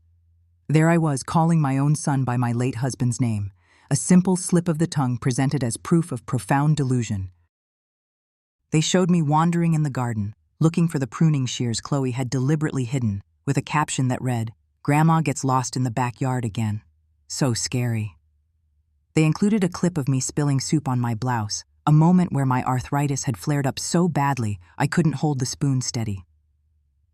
There I was, calling my own son by my late husband's name, a simple slip of the tongue presented as proof of profound delusion. They showed me wandering in the garden, looking for the pruning shears Chloe had deliberately hidden, with a caption that read, "Grandma gets lost in the backyard again. So scary." They included a clip of me spilling soup on my blouse, a moment where my arthritis had flared up so badly I couldn't hold the spoon steady.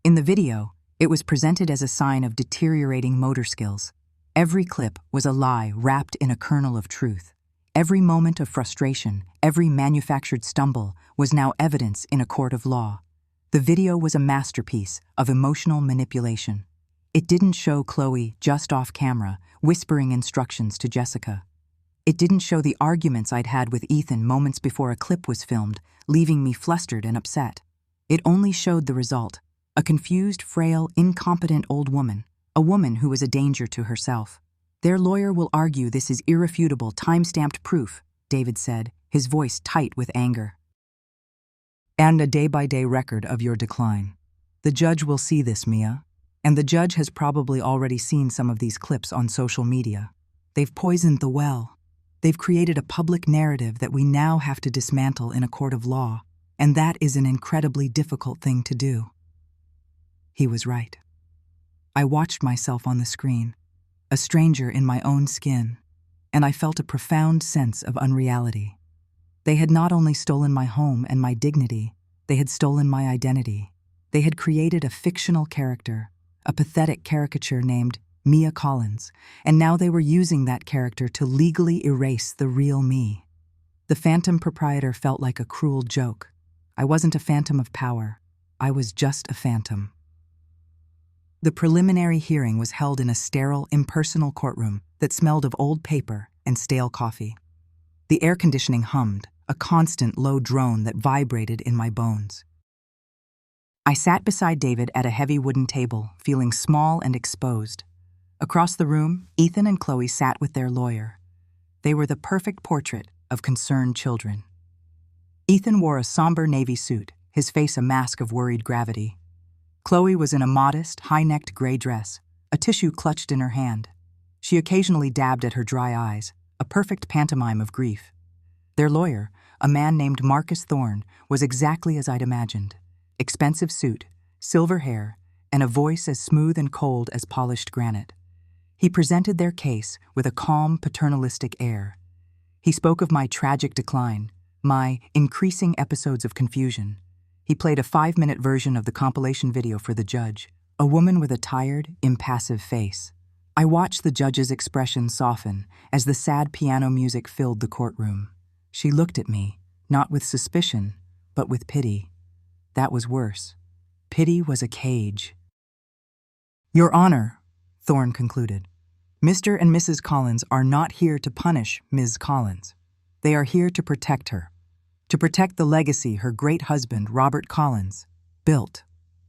In the video, it was presented as a sign of deteriorating motor skills. Every clip was a lie wrapped in a kernel of truth. Every moment of frustration, every manufactured stumble, was now evidence in a court of law. The video was a masterpiece of emotional manipulation. It didn't show Chloe just off camera, whispering instructions to Jessica. It didn't show the arguments I'd had with Ethan moments before a clip was filmed, leaving me flustered and upset. It only showed the result: a confused, frail, incompetent old woman, a woman who was a danger to herself. "Their lawyer will argue this is irrefutable, time-stamped proof," David said, his voice tight with anger. "And a day-by-day record of your decline. The judge will see this, Mia. And the judge has probably already seen some of these clips on social media. They've poisoned the well. They've created a public narrative that we now have to dismantle in a court of law, and that is an incredibly difficult thing to do." He was right. I watched myself on the screen, a stranger in my own skin, and I felt a profound sense of unreality. They had not only stolen my home and my dignity, they had stolen my identity. They had created a fictional character, a pathetic caricature named Mia Collins, and now they were using that character to legally erase the real me. The phantom proprietor felt like a cruel joke. I wasn't a phantom of power. I was just a phantom. The preliminary hearing was held in a sterile, impersonal courtroom that smelled of old paper and stale coffee. The air conditioning hummed, a constant low drone that vibrated in my bones. I sat beside David at a heavy wooden table, feeling small and exposed. Across the room, Ethan and Chloe sat with their lawyer. They were the perfect portrait of concerned children. Ethan wore a somber navy suit, his face a mask of worried gravity. Chloe was in a modest, high-necked gray dress, a tissue clutched in her hand. She occasionally dabbed at her dry eyes, a perfect pantomime of grief. Their lawyer, a man named Marcus Thorne, was exactly as I'd imagined. Expensive suit, silver hair, and a voice as smooth and cold as polished granite. He presented their case with a calm, paternalistic air. He spoke of my tragic decline, my increasing episodes of confusion. He played a 5-minute version of the compilation video for the judge, a woman with a tired, impassive face. I watched the judge's expression soften as the sad piano music filled the courtroom. She looked at me, not with suspicion, but with pity. That was worse. Pity was a cage. "Your Honor," Thorne concluded, "Mr. and Mrs. Collins are not here to punish Ms. Collins. They are here to protect her, to protect the legacy her great husband, Robert Collins, built.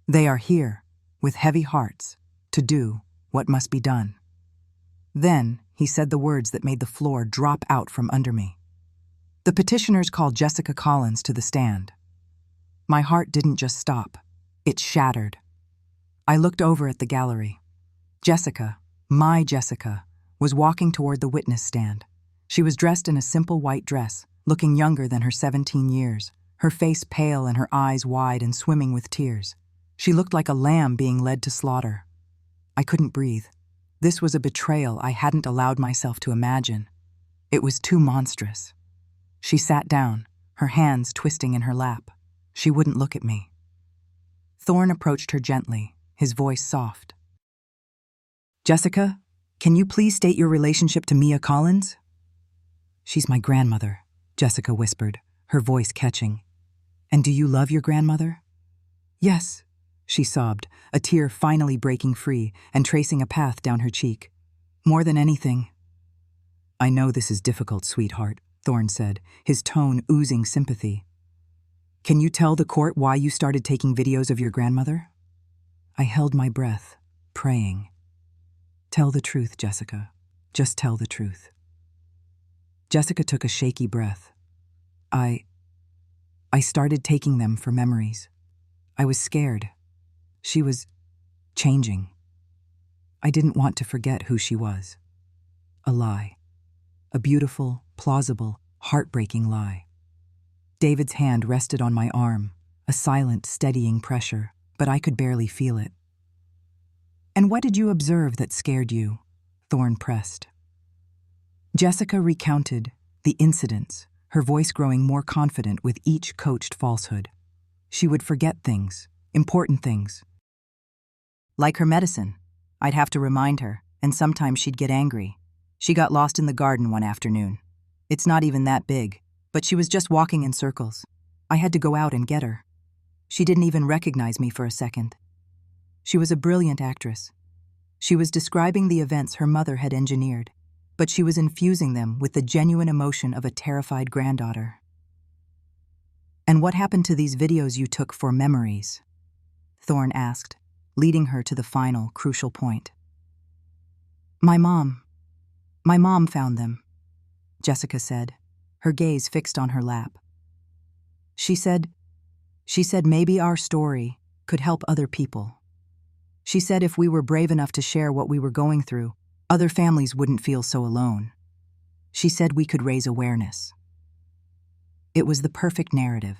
They are here, with heavy hearts, to do what must be done." Then he said the words that made the floor drop out from under me. "The petitioners called Jessica Collins to the stand." My heart didn't just stop, it shattered. I looked over at the gallery. Jessica, my Jessica, was walking toward the witness stand. She was dressed in a simple white dress, looking younger than her 17 years, her face pale and her eyes wide and swimming with tears. She looked like a lamb being led to slaughter. I couldn't breathe. This was a betrayal I hadn't allowed myself to imagine. It was too monstrous. She sat down, her hands twisting in her lap. She wouldn't look at me. Thorne approached her gently, his voice soft. "Jessica, can you please state your relationship to Mia Collins?" "She's my grandmother," Jessica whispered, her voice catching. "And do you love your grandmother?" "Yes," she sobbed, a tear finally breaking free and tracing a path down her cheek. "More than anything." "I know this is difficult, sweetheart," Thorne said, his tone oozing sympathy. "Can you tell the court why you started taking videos of your grandmother?" I held my breath, praying. "Tell the truth, Jessica. Just tell the truth." Jessica took a shaky breath. I started taking them for memories. I was scared. She was changing. I didn't want to forget who she was. A lie. A beautiful, plausible, heartbreaking lie. David's hand rested on my arm, a silent, steadying pressure, but I could barely feel it. "And what did you observe that scared you?" Thorne pressed. Jessica recounted the incidents, her voice growing more confident with each coached falsehood. She would forget things, important things. Like her medicine. I'd have to remind her, and sometimes she'd get angry. She got lost in the garden one afternoon. It's not even that big, but she was just walking in circles. I had to go out and get her. She didn't even recognize me for a second. She was a brilliant actress. She was describing the events her mother had engineered, but she was infusing them with the genuine emotion of a terrified granddaughter. "And what happened to these videos you took for memories?" Thorne asked, leading her to the final, crucial point. My mom found them," Jessica said, her gaze fixed on her lap. She said maybe our story could help other people. She said if we were brave enough to share what we were going through, other families wouldn't feel so alone. She said we could raise awareness. It was the perfect narrative.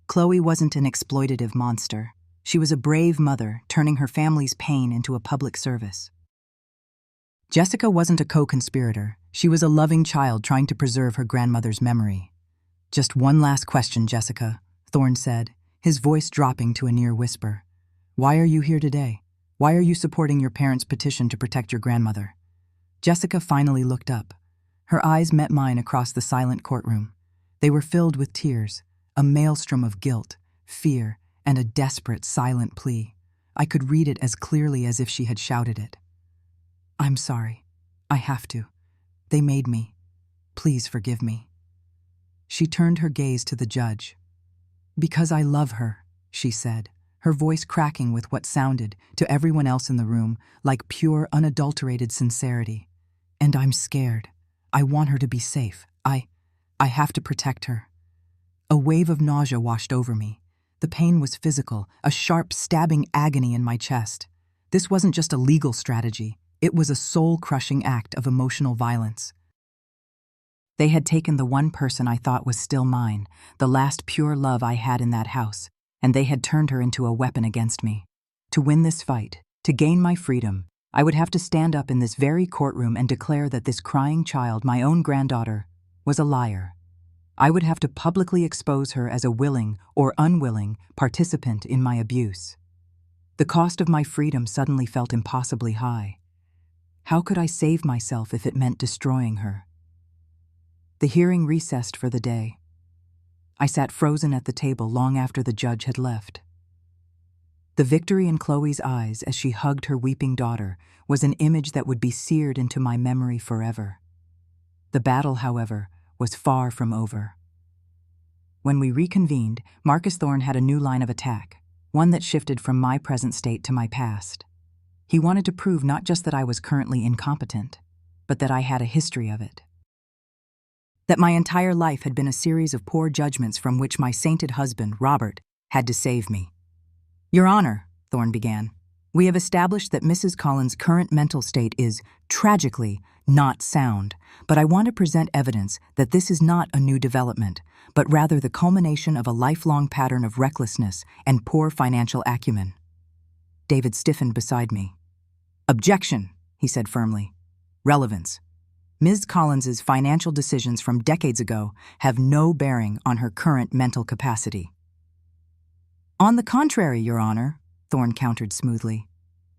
Chloe wasn't an exploitative monster. She was a brave mother turning her family's pain into a public service. Jessica wasn't a co-conspirator. She was a loving child trying to preserve her grandmother's memory. "Just one last question, Jessica," Thorne said, his voice dropping to a near whisper. "Why are you here today? Why are you supporting your parents' petition to protect your grandmother?" Jessica finally looked up. Her eyes met mine across the silent courtroom. They were filled with tears, a maelstrom of guilt, fear, and a desperate, silent plea. I could read it as clearly as if she had shouted it. "I'm sorry. I have to. They made me. Please forgive me." She turned her gaze to the judge. "Because I love her," she said, her voice cracking with what sounded, to everyone else in the room, like pure, unadulterated sincerity. "And I'm scared. I want her to be safe. I have to protect her." A wave of nausea washed over me. The pain was physical, a sharp, stabbing agony in my chest. This wasn't just a legal strategy. It was a soul-crushing act of emotional violence. They had taken the one person I thought was still mine, the last pure love I had in that house, and they had turned her into a weapon against me. To win this fight, to gain my freedom, I would have to stand up in this very courtroom and declare that this crying child, my own granddaughter, was a liar. I would have to publicly expose her as a willing or unwilling participant in my abuse. The cost of my freedom suddenly felt impossibly high. How could I save myself if it meant destroying her? The hearing recessed for the day. I sat frozen at the table long after the judge had left. The victory in Chloe's eyes as she hugged her weeping daughter was an image that would be seared into my memory forever. The battle, however, was far from over. When we reconvened, Marcus Thorne had a new line of attack, one that shifted from my present state to my past. He wanted to prove not just that I was currently incompetent, but that I had a history of it. That my entire life had been a series of poor judgments from which my sainted husband, Robert, had to save me. "Your Honor," Thorne began, "we have established that Mrs. Collins' current mental state is, tragically, not sound, but I want to present evidence that this is not a new development, but rather the culmination of a lifelong pattern of recklessness and poor financial acumen. David stiffened beside me. "Objection," he said firmly. "Relevance. Ms. Collins's financial decisions from decades ago have no bearing on her current mental capacity." "On the contrary, Your Honor," Thorne countered smoothly.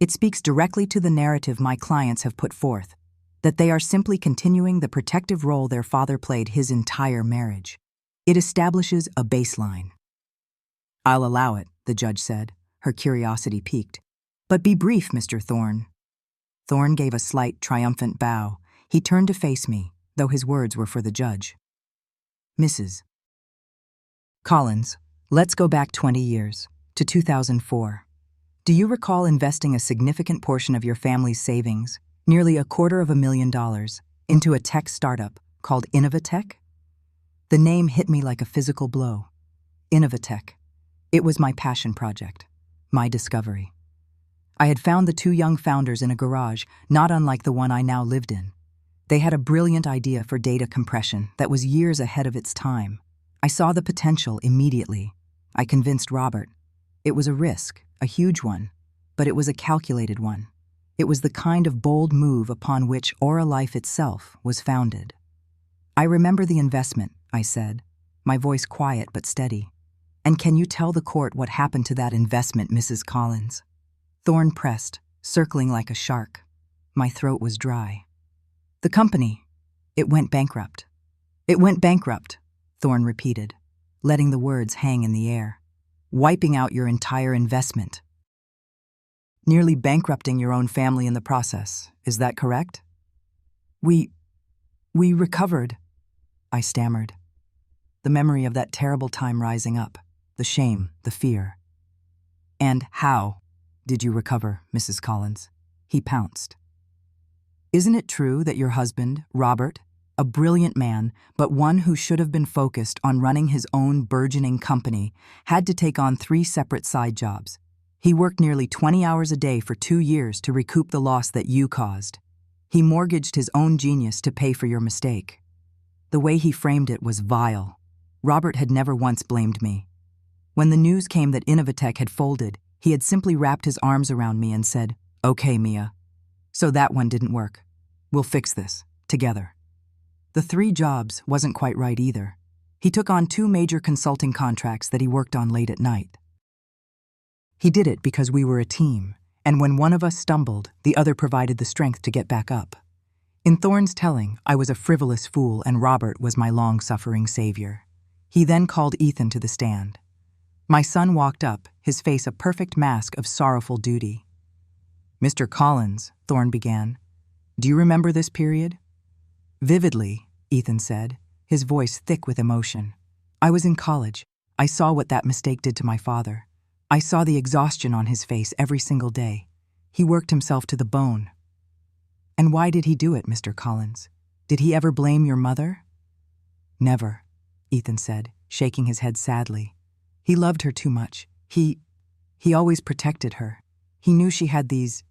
"It speaks directly to the narrative my clients have put forth, that they are simply continuing the protective role their father played his entire marriage. It establishes a baseline." "I'll allow it," the judge said, her curiosity piqued. "But be brief, Mr. Thorne." Thorne gave a slight, triumphant bow. He turned to face me, though his words were for the judge. "Mrs. Collins, let's go back 20 years, to 2004. Do you recall investing a significant portion of your family's savings, nearly $250,000, into a tech startup called Innovatech?" The name hit me like a physical blow. Innovatech. It was my passion project, my discovery. I had found the two young founders in a garage, not unlike the one I now lived in. They had a brilliant idea for data compression that was years ahead of its time. I saw the potential immediately. I convinced Robert. It was a risk, a huge one, but it was a calculated one. It was the kind of bold move upon which Aura Life itself was founded. "I remember the investment," I said, my voice quiet but steady. "And can you tell the court what happened to that investment, Mrs. Collins?" Thorne pressed, circling like a shark. My throat was dry. "The company, it went bankrupt." "It went bankrupt," Thorne repeated, letting the words hang in the air. "Wiping out your entire investment. Nearly bankrupting your own family in the process, is that correct?" We recovered," I stammered. The memory of that terrible time rising up, the shame, the fear. "And how did you recover, Mrs. Collins?" He pounced. "Isn't it true that your husband, Robert, a brilliant man, but one who should have been focused on running his own burgeoning company, had to take on 3 separate side jobs? He worked nearly 20 hours a day for 2 years to recoup the loss that you caused. He mortgaged his own genius to pay for your mistake." The way he framed it was vile. Robert had never once blamed me. When the news came that Innovatech had folded, he had simply wrapped his arms around me and said, "Okay, Mia. So that one didn't work. We'll fix this, together." The 3 jobs wasn't quite right either. He took on 2 major consulting contracts that he worked on late at night. He did it because we were a team, and when one of us stumbled, the other provided the strength to get back up. In Thorne's telling, I was a frivolous fool and Robert was my long-suffering savior. He then called Ethan to the stand. My son walked up, his face a perfect mask of sorrowful duty. "Mr. Collins," Thorne began, "do you remember this period?" "Vividly," Ethan said, his voice thick with emotion. "I was in college. I saw what that mistake did to my father. I saw the exhaustion on his face every single day. He worked himself to the bone." "And why did he do it, Mr. Collins? Did he ever blame your mother?" "Never," Ethan said, shaking his head sadly. "He loved her too much. He always protected her. He knew she had these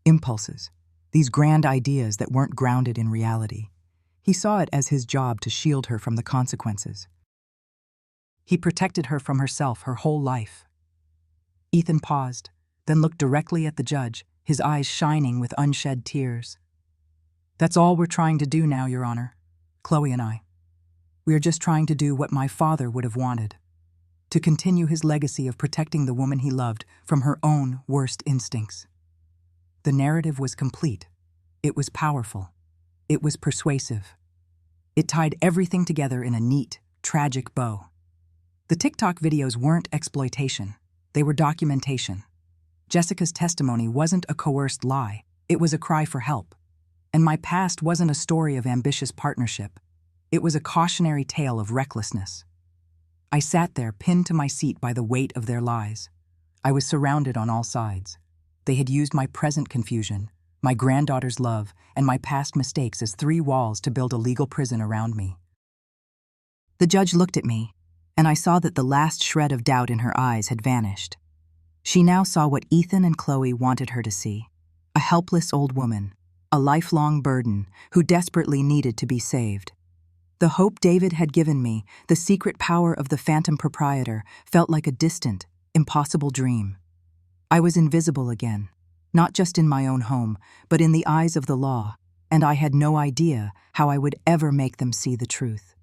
impulses, these grand ideas that weren't grounded in reality. He saw it as his job to shield her from the consequences. He protected her from herself her whole life." Ethan paused, then looked directly at the judge, his eyes shining with unshed tears. "That's all we're trying to do now, Your Honor. Chloe and I. We are just trying to do what my father would have wanted. To continue his legacy of protecting the woman he loved from her own worst instincts." The narrative was complete. It was powerful. It was persuasive. It tied everything together in a neat, tragic bow. The TikTok videos weren't exploitation. They were documentation. Jessica's testimony wasn't a coerced lie. It was a cry for help. And my past wasn't a story of ambitious partnership. It was a cautionary tale of recklessness. I sat there, pinned to my seat by the weight of their lies. I was surrounded on all sides. They had used my present confusion, my granddaughter's love, and my past mistakes as 3 walls to build a legal prison around me. The judge looked at me, and I saw that the last shred of doubt in her eyes had vanished. She now saw what Ethan and Chloe wanted her to see: a helpless old woman, a lifelong burden who desperately needed to be saved. The hope David had given me, the secret power of the phantom proprietor, felt like a distant, impossible dream. I was invisible again, not just in my own home, but in the eyes of the law, and I had no idea how I would ever make them see the truth.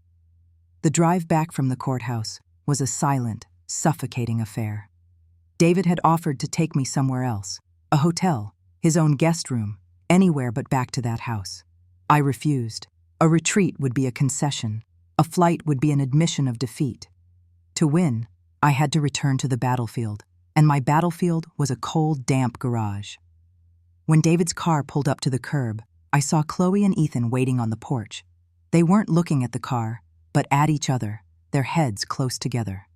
The drive back from the courthouse was a silent, suffocating affair. David had offered to take me somewhere else, a hotel, his own guest room, anywhere but back to that house. I refused. A retreat would be a concession. A flight would be an admission of defeat. To win, I had to return to the battlefield, and my battlefield was a cold, damp garage. When David's car pulled up to the curb, I saw Chloe and Ethan waiting on the porch. They weren't looking at the car, but at each other, their heads close together.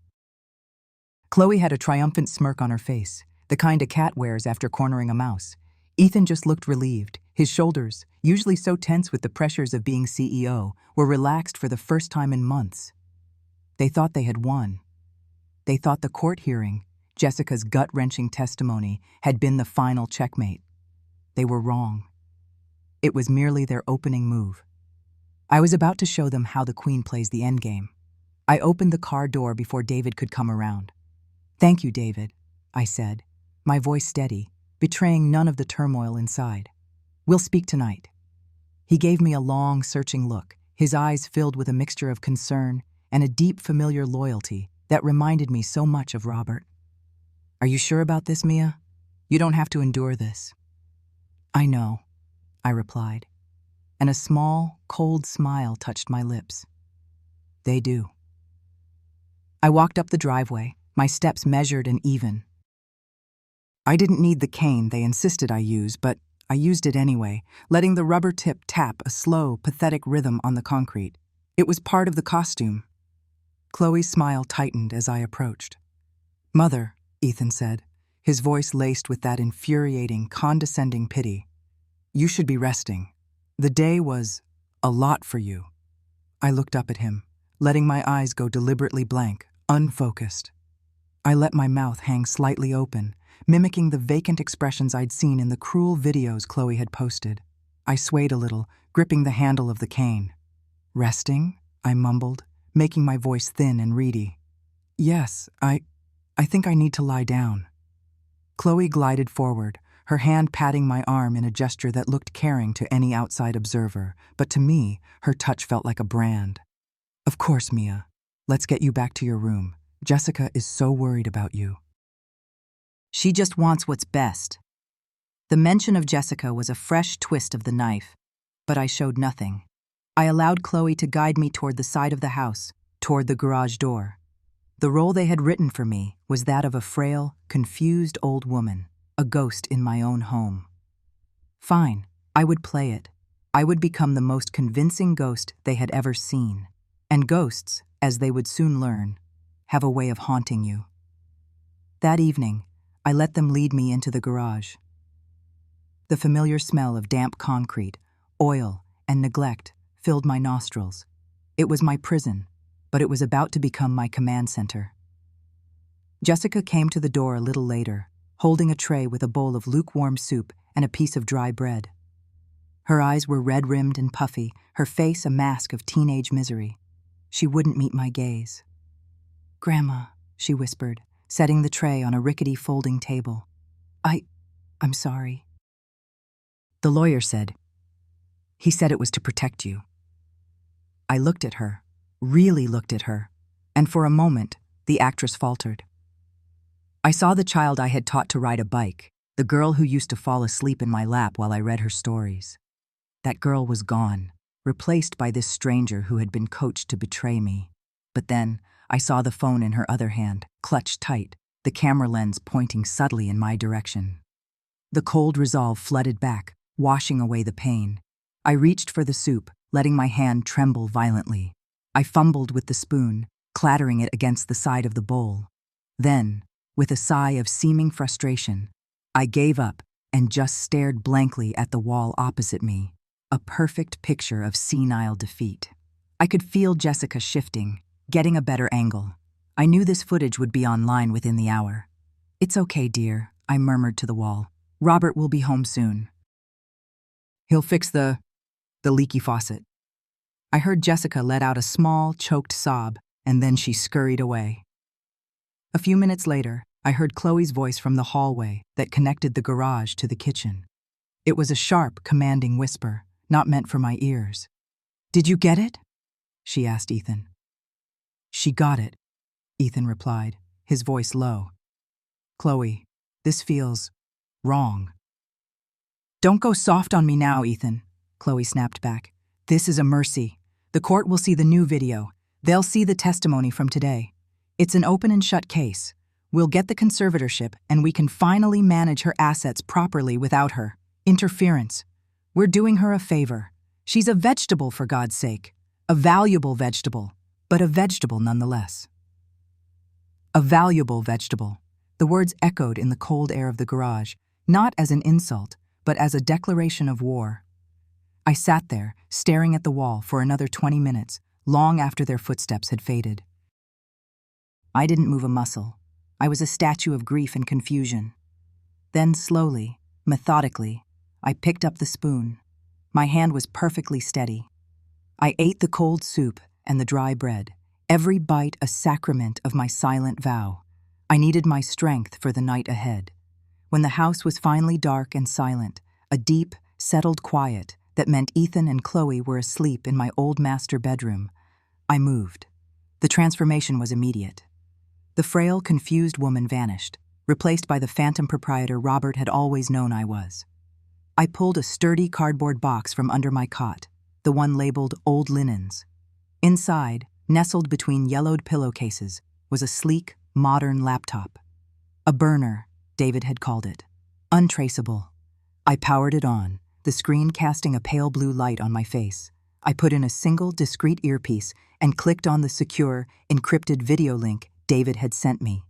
Chloe had a triumphant smirk on her face, the kind a cat wears after cornering a mouse. Ethan just looked relieved. His shoulders, usually so tense with the pressures of being CEO, were relaxed for the first time in months. They thought they had won. They thought the court hearing, Jessica's gut-wrenching testimony, had been the final checkmate. They were wrong. It was merely their opening move. I was about to show them how the queen plays the endgame. I opened the car door before David could come around. "Thank you, David," I said, my voice steady, betraying none of the turmoil inside. "We'll speak tonight." He gave me a long, searching look, his eyes filled with a mixture of concern and a deep, familiar loyalty that reminded me so much of Robert. "Are you sure about this, Mia? You don't have to endure this." "I know," I replied, and a small, cold smile touched my lips. "They do." I walked up the driveway, my steps measured and even. I didn't need the cane they insisted I use, but I used it anyway, letting the rubber tip tap a slow, pathetic rhythm on the concrete. It was part of the costume. Chloe's smile tightened as I approached. "Mother," Ethan said, his voice laced with that infuriating, condescending pity, "you should be resting. The day was a lot for you." I looked up at him, letting my eyes go deliberately blank, unfocused. I let my mouth hang slightly open, mimicking the vacant expressions I'd seen in the cruel videos Chloe had posted. I swayed a little, gripping the handle of the cane. "Resting?" I mumbled, making my voice thin and reedy. "Yes, I think I need to lie down." Chloe glided forward, her hand patting my arm in a gesture that looked caring to any outside observer, but to me, her touch felt like a brand. "Of course, Mia. Let's get you back to your room. Jessica is so worried about you." "She just wants what's best." The mention of Jessica was a fresh twist of the knife, but I showed nothing. I allowed Chloe to guide me toward the side of the house, toward the garage door. The role they had written for me was that of a frail, confused old woman, a ghost in my own home. Fine, I would play it. I would become the most convincing ghost they had ever seen. And ghosts, as they would soon learn, have a way of haunting you. That evening, I let them lead me into the garage. The familiar smell of damp concrete, oil, and neglect filled my nostrils. It was my prison, but it was about to become my command center. Jessica came to the door a little later, holding a tray with a bowl of lukewarm soup and a piece of dry bread. Her eyes were red-rimmed and puffy, her face a mask of teenage misery. She wouldn't meet my gaze. "Grandma," she whispered, setting the tray on a rickety folding table. I'm sorry." "The lawyer said. He said it was to protect you." I looked at her, really looked at her, and for a moment, the actress faltered. I saw the child I had taught to ride a bike, the girl who used to fall asleep in my lap while I read her stories. That girl was gone, replaced by this stranger who had been coached to betray me. But then, I saw the phone in her other hand, clutched tight, the camera lens pointing subtly in my direction. The cold resolve flooded back, washing away the pain. I reached for the soup, letting my hand tremble violently. I fumbled with the spoon, clattering it against the side of the bowl. Then, with a sigh of seeming frustration, I gave up and just stared blankly at the wall opposite me, a perfect picture of senile defeat. I could feel Jessica shifting, getting a better angle. I knew this footage would be online within the hour. "It's okay, dear," I murmured to the wall. "Robert will be home soon. He'll fix the leaky faucet." I heard Jessica let out a small, choked sob, and then she scurried away. A few minutes later, I heard Chloe's voice from the hallway that connected the garage to the kitchen. It was a sharp, commanding whisper, not meant for my ears. "Did you get it?" she asked Ethan. "She got it," Ethan replied, his voice low. "Chloe, this feels wrong." "Don't go soft on me now, Ethan," Chloe snapped back. "This is a mercy. The court will see the new video. They'll see the testimony from today. It's an open and shut case. We'll get the conservatorship and we can finally manage her assets properly without her interference. We're doing her a favor. She's a vegetable, for God's sake. A valuable vegetable, but a vegetable nonetheless." A valuable vegetable. The words echoed in the cold air of the garage, not as an insult, but as a declaration of war. I sat there, staring at the wall for another 20 minutes, long after their footsteps had faded. I didn't move a muscle. I was a statue of grief and confusion. Then slowly, methodically, I picked up the spoon. My hand was perfectly steady. I ate the cold soup and the dry bread, every bite a sacrament of my silent vow. I needed my strength for the night ahead. When the house was finally dark and silent, a deep, settled quiet that meant Ethan and Chloe were asleep in my old master bedroom, I moved. The transformation was immediate. The frail, confused woman vanished, replaced by the phantom proprietor Robert had always known I was. I pulled a sturdy cardboard box from under my cot, the one labeled Old Linens. Inside, nestled between yellowed pillowcases, was a sleek, modern laptop. A burner, David had called it. Untraceable. I powered it on, the screen casting a pale blue light on my face. I put in a single, discreet earpiece and clicked on the secure, encrypted video link David had sent me.